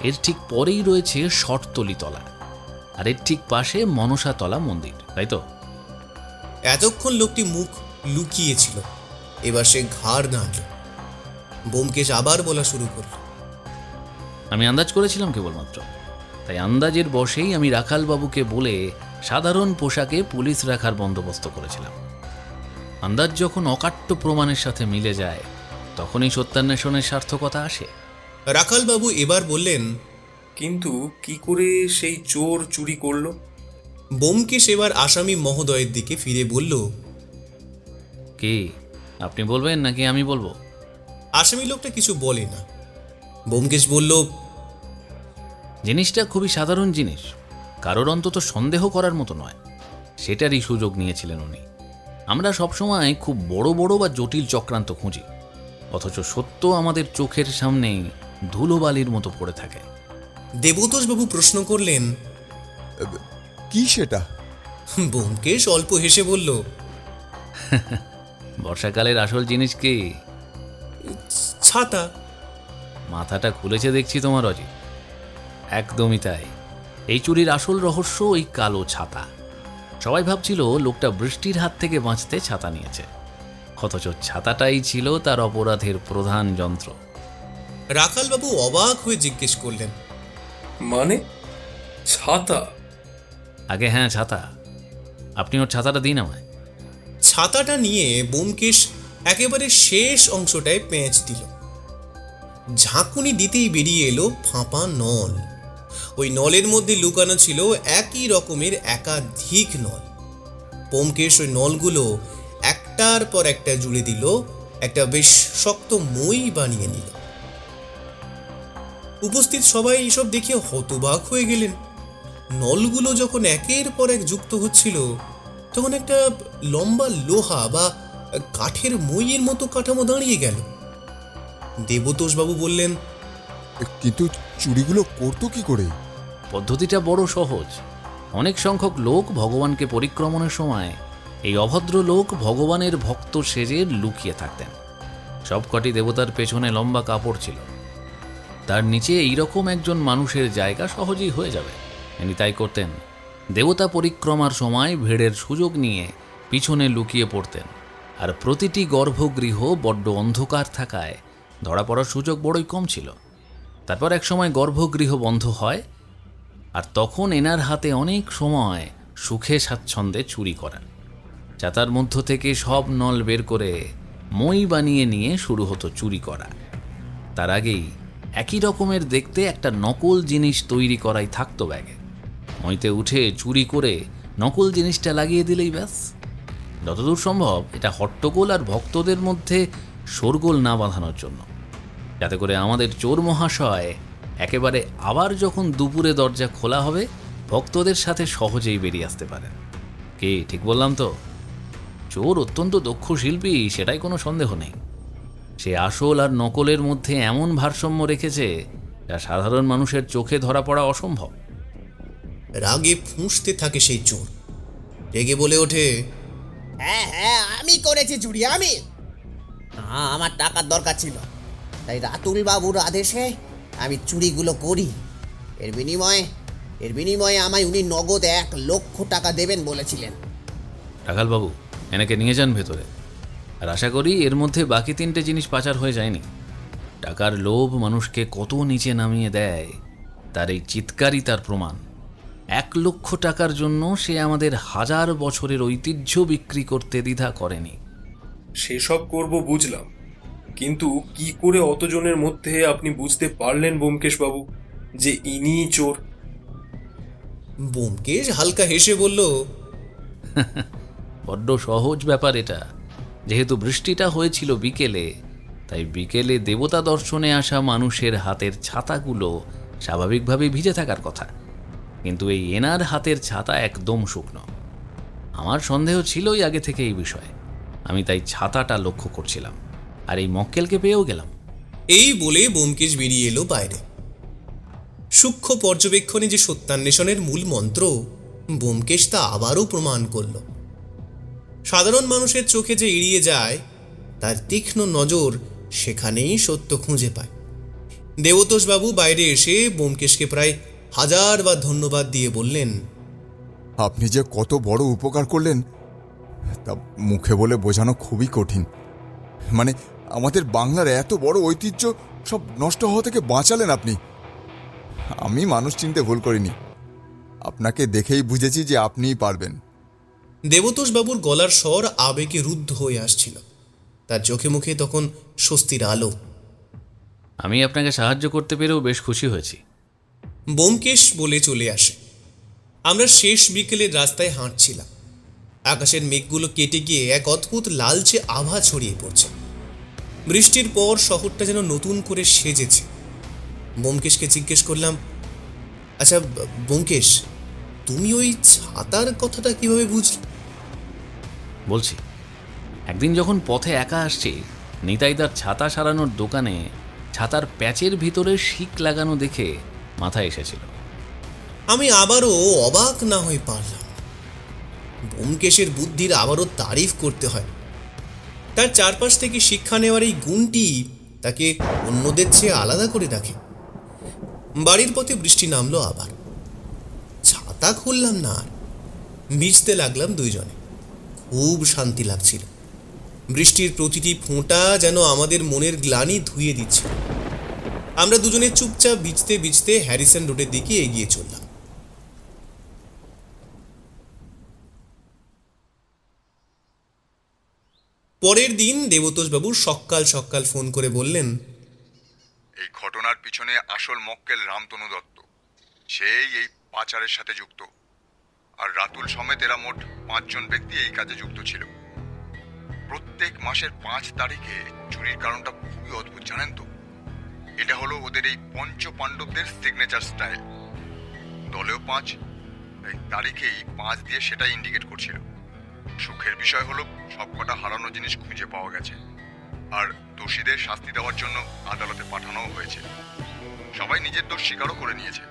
এর ঠিক পরেই রয়েছে শটতলিতলা, আর এর ঠিক পাশে মনসাতলা মন্দির, তাই তো? এতক্ষণ লোকটি মুখ লুকিয়েছিল, এবার সে ঘাড় নাড়ল। ব্যোমকেশ আবার বলা শুরু করল, আমি আন্দাজ করেছিলাম কেবলমাত্র, তাই আন্দাজের বশেই আমি রাখালবাবুকে বলে সাধারণ পোশাকে পুলিশ রাখার বন্দোবস্ত করেছিলাম। আন্দাজ যখন অকাট্য প্রমাণের সাথে মিলে যায় তখনই সত্যান্বেষণের সার্থকতা আসে। রাখালবাবু এবার বললেন, কিন্তু কি করে সেই চোর চুরি করলো? ব্যোমকেশ এবার আসামি মহোদয়ের দিকে ফিরে বলল, কি আপনি বলবেন নাকি আমি বলবো? আসামি লোকটা কিছু বলে না। ব্যোমকেশ বলল, জিনিসটা খুবই সাধারণ জিনিস, কারোর অন্তত সন্দেহ করার মতো নয়, সেটারই সুযোগ নিয়েছিলেন উনি। আমরা সবসময় খুব বড় বড় বা জটিল চক্রান্ত খুঁজি, অথচ সত্য আমাদের চোখের সামনে ধুলোবালির মতো পড়ে থাকে। দেবতোষবাবু প্রশ্ন করলেন, কি সেটা? ব্যোমকেশ অল্প হেসে বলল, বর্ষাকালের আসল জিনিস কি? ছাতা। মাথাটা খুলেছে দেখছি তোমার অজিত। একদমই তাই, এই চুরির আসল রহস্য ওই কালো ছাতা। সবাই ভাবছিল লোকটা বৃষ্টির হাত থেকে বাঁচতে ছাতা নিয়েছে, অথচ ছাতাটাই ছিল তার অপরাধের প্রধান যন্ত্র। রাখালবাবু অবাক হয়ে জিজ্ঞেস করলেন, মানে ছাতা? আগে হ্যাঁ, ছাতা। আপনি ওর ছাতাটা দিন আমায়। ছাতাটা নিয়ে ব্যোমকেশ একেবারে শেষ অংশটায় পেঁচ দিল। ঝাঁকুনি দিতেই বেরিয়ে এলো ফাঁপা নল। ওই নলের মধ্যে লুকানো ছিল একই রকমের একাধিক নল। ব্যোমকেশ ওই নলগুলো একটার পর একটা জুড়ে দিল, একটা বেশ শক্ত মই বানিয়ে নিল। উপস্থিত সবাই এসব দেখে হতবাক হয়ে গেলেন। নলগুলো যখন একের পর এক যুক্ত হচ্ছিল তখন একটা লম্বা লোহা বা কাঠের মইয়ের মতো কাঠামো দাঁড়িয়ে গেল। দেবতোষবাবু বললেন, কিন্তু চুরিগুলো করতো কি করে? পদ্ধতিটা বড় সহজ। অনেক সংখ্যক লোক ভগবানকে পরিক্রমণের সময় এই অভদ্র লোক ভগবানের ভক্ত সেজে লুকিয়ে থাকতেন। সবকটি দেবতার পেছনে লম্বা কাপড় ছিল, তার নিচে এইরকম একজন মানুষের জায়গা সহজেই হয়ে যাবে। ইনি তাই করতেন। দেবতা পরিক্রমার সময় ভিড়ের সুযোগ নিয়ে পিছনে লুকিয়ে পড়তেন, আর প্রতিটি গর্ভগৃহ বড্ড অন্ধকার থাকায় ধরা পড়ার সুযোগ বড়ই কম ছিল। তারপর এক সময় গর্ভগৃহ বন্ধ হয়, আর তখন এনার হাতে অনেক সময় সুখে স্বাচ্ছন্দ্যে চুরি করেন। ছাতার মধ্য থেকে সব নল বের করে মই বানিয়ে নিয়ে শুরু হতো চুরি করা। তার আগেই একই রকমের দেখতে একটা নকল জিনিস তৈরি করাই থাকতো ব্যাগে। মইতে উঠে চুরি করে নকল জিনিসটা লাগিয়ে দিলেই ব্যাস। যতদূর সম্ভব এটা হট্টগোল আর ভক্তদের মধ্যে শোরগোল না বাঁধানোর জন্য, যাতে করে আমাদের চোর মহাশয় একেবারে আবার যখন দুপুরে দরজা খোলা হবে ভক্তদের সাথে সহজেই বেরিয়ে আসতে পারেন। কি ঠিক বললাম তো? চোর অত্যন্ত দক্ষ শিল্পী, সেটাই কোনো সন্দেহ নেই। সে আসল আর নকলের মধ্যে এমন ভারসাম্য রেখেছে যা সাধারণ মানুষের চোখে ধরা পড়া অসম্ভব। রাগে ফুঁসতে থাকে সেই চোর। রেগে বলে ওঠে, হ্যাঁ হ্যাঁ, আমি করেছি চুরি, আমি। আমার টাকার দরকার ছিল, তাই রাতুল বাবুর আদেশে আমি চুরিগুলো করি। এর বিনিময়ে আমায় উনি নগদ 1 লক্ষ টাকা দেবেন বলেছিলেন। রাখালবাবু, এনাকে নিয়ে যান ভেতরে। আর আশা করি এর মধ্যে বাকি 3টে জিনিস পাচার হয়ে যায়নি। টাকার লোভ মানুষকে কত নিচে নামিয়ে দেয় তার এই চিৎকারই তার প্রমাণ। 1 লক্ষ টাকার জন্য সে আমাদের 1000 বছরের ঐতিহ্য বিক্রি করতে দ্বিধা করেনি। সেসব করব বুঝলাম, কিন্তু কি করে অতজনের মধ্যে আপনি বুঝতে পারলেন ব্যোমকেশ বাবু যে ইনি চোর? ব্যোমকেশ হালকা হেসে বলল, বড্ড সহজ ব্যাপার এটা। যেহেতু বৃষ্টিটা হয়েছিল বিকেলে, তাই বিকেলে দেবতা দর্শনে আসা মানুষের হাতের ছাতাগুলো স্বাভাবিকভাবে ভিজে থাকার কথা, কিন্তু এই এনার হাতের ছাতা একদম শুকনো। আমার সন্দেহ ছিলই আগে থেকে এই বিষয়ে। আমি তাই ছাতাটা লক্ষ্য করছিলাম, আর এই মক্কেলকে পেয়েও গেলাম। এই বলে ব্যোমকেশ বেরিয়ে এলো বাইরে। সূক্ষ্ম পর্যবেক্ষণে যে সত্যান্বেষণের মূল মন্ত্র, ব্যোমকেশ তা আবারও প্রমাণ করল। সাধারণ মানুষের চোখে যে এড়িয়ে যায়, তার তীক্ষ্ণ নজর সেখানেই সত্য খুঁজে পায়। দেবতোষবাবু বাইরে এসে ব্যোমকেশকে প্রায় 1000 বার ধন্যবাদ দিয়ে বললেন, আপনি যে কত বড় উপকার করলেন তা মুখে বলে বোঝানো খুবই কঠিন। মানে আমাদের বাংলার এত বড় ঐতিহ্য সব নষ্ট হওয়া থেকে বাঁচালেন আপনি। আমি মানুষ চিনতে ভুল করিনি, আপনাকে দেখেই বুঝেছি যে আপনিই পারবেন। দেবতোষবাবুর গলার স্বর আবেগে রুদ্ধ হয়ে আসছিল। তার চোখে মুখে তখন স্বস্তির আলো। আমি আপনাকে সাহায্য করতে পেরেও বেশ খুশি হয়েছি। ব্যোমকেশ বলে চলে আসে। আমরা শেষ বিকেলের রাস্তায় হাঁটছিলাম। আকাশের মেঘগুলো কেটে গিয়ে এক অদ্ভুত লালচে আভা ছড়িয়ে পড়ছে। বৃষ্টির পর শহরটা যেন নতুন করে সেজেছে। ব্যোমকেশকে জিজ্ঞেস করলাম, আচ্ছা ব্যোমকেশ, তুমি ওই ছাতার কথাটা কিভাবে বুঝলে? বলছি, একদিন যখন পথে একা আসছি, নিতাইদার ছাতা সারানোর দোকানে ছাতার প্যাচের ভিতরে শিক লাগানো দেখে মাথায় এসেছিল। আমি আবারও অবাক না হয়ে পারলাম। ব্যোমকেশের বুদ্ধির আবারও তারিফ করতে হয়। তার চারপাশ থেকে শিক্ষা নেওয়ার এই গুণটি তাকে অন্যদের চেয়ে আলাদা করে রাখে। বাড়ির পথে বৃষ্টি নামলো আবার। ছাতা খুললাম না আর, ভিজতে লাগলাম দুইজনে। খুব শান্তি লাগছিল। বৃষ্টির প্রতিটি ফোঁটা যেন আমাদের মনের গ্লানি ধুয়ে দিচ্ছে। আমরা দুজনে চুপচাপ ভিজতে ভিজতে হ্যারিসন রোডের দিকে এগিয়ে চললাম। পরের দিন দেবতোষবাবু সকাল সকাল ফোন করে বললেন, এই ঘটনার পিছনে আসল মক্কেল রামতনু দত্ত, সেই এই পাচারের সাথে যুক্ত। আর রাতুল সমেত এরা মোট 5 জন ব্যক্তি এই কাজে যুক্ত ছিল। প্রত্যেক মাসের 5 তারিখে চুরির কারণটা খুবই অদ্ভুত, জানেন তো? এটা হলো ওদের এই পঞ্চ পাণ্ডবদের সিগনেচার স্টাইল। দলেও 5, এই তারিখেই 5 দিয়ে সেটা ইন্ডিকেট করছিল। সুখের বিষয় হলো সবকটা হারানো জিনিস খুঁজে পাওয়া গেছে, আর দোষীদের শাস্তি দেওয়ার জন্য আদালতে পাঠানোও হয়েছে। সবাই নিজের দোষ স্বীকারও করে নিয়েছে।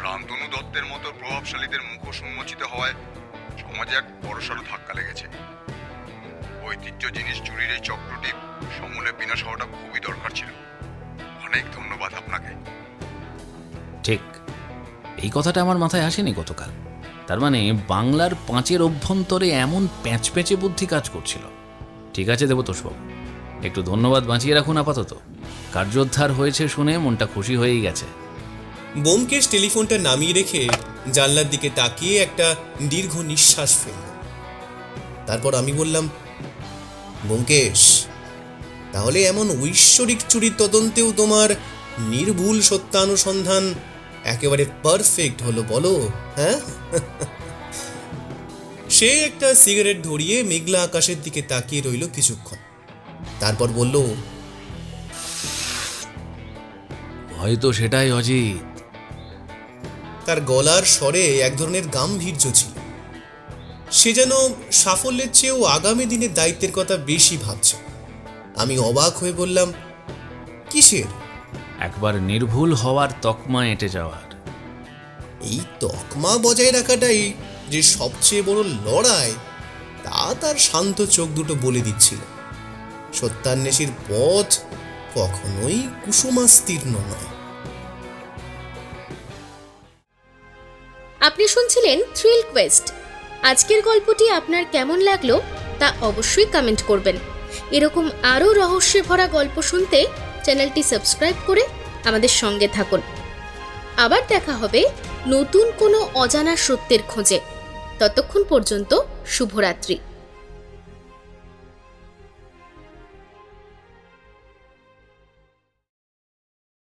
রামতনু দত্তের মতো প্রভাবশালীদের মুখোশ উন্মোচিত হওয়ায় সমাজে এক বড়সড় ধাক্কা লেগেছে। ঐতিহ্য জিনিস চুরির এই চক্রটি সমূলে বিনাশ হওয়াটা খুবই দরকার ছিল। অনেক ধন্যবাদ আপনাকে। ঠিক, এই কথাটা আমার মাথায় আসেনি গতকাল। তার মানে বাংলার 5-এর অভ্যন্তরে এমন প্যাঁচপ্যাঁচে বুদ্ধি কাজ করছিল। ঠিক আছে দেবতোষবাবু, একটু ধন্যবাদ বাঁচিয়ে রাখুন আপাতত। কার্যোদ্ধার হয়েছে শুনে মনটা খুশি হয়েই গেছে। ব্যোমকেশ টেলিফোনটা নামিয়ে রেখে জানলার দিকে তাকিয়ে একটা দীর্ঘ নিঃশ্বাস ফেলল। তারপর আমি বললাম, ব্যোমকেশ, তাহলে এমন ঐশ্বরিক চুরির তদন্তেও তোমার নির্ভুল সত্যানুসন্ধান একেবারে পারফেক্ট হলো বলো, হ্যাঁ? সে একটা সিগারেট ধরিয়ে মেঘলা আকাশের দিকে তাকিয়ে রইল কিছুক্ষণ। তারপর বলল, হয়তো সেটাই অজিত। তার গলার স্বরে এক ধরনের গাম্ভীর্য ছিল। সে যেন সাফল্যের চেয়েও আগামী দিনের দায়িত্বের কথা বেশি ভাবছে। আমি অবাক হয়ে বললাম, কিসের? একবার নির্ভুল হওয়ার তকমা এঁটে যাওয়ার। এই তকমা বজায় রাখাটাই যে সবচেয়ে বড় লড়াই, তা তার শান্ত চোখ দুটো বলে দিচ্ছিল। সত্যান্বেষীর পথ কখনোই কুসুমাস্তীর্ণ নয়। আপনি শুনছিলেন থ্রিল কোয়েস্ট। আজকের গল্পটি আপনার কেমন লাগলো তা অবশ্যই কমেন্ট করবেন। এরকম আরও রহস্যে ভরা গল্প শুনতে চ্যানেলটি সাবস্ক্রাইব করে আমাদের সঙ্গে থাকুন। আবার দেখা হবে নতুন কোনো অজানা সত্যের খোঁজে। ততক্ষণ পর্যন্ত শুভরাত্রি।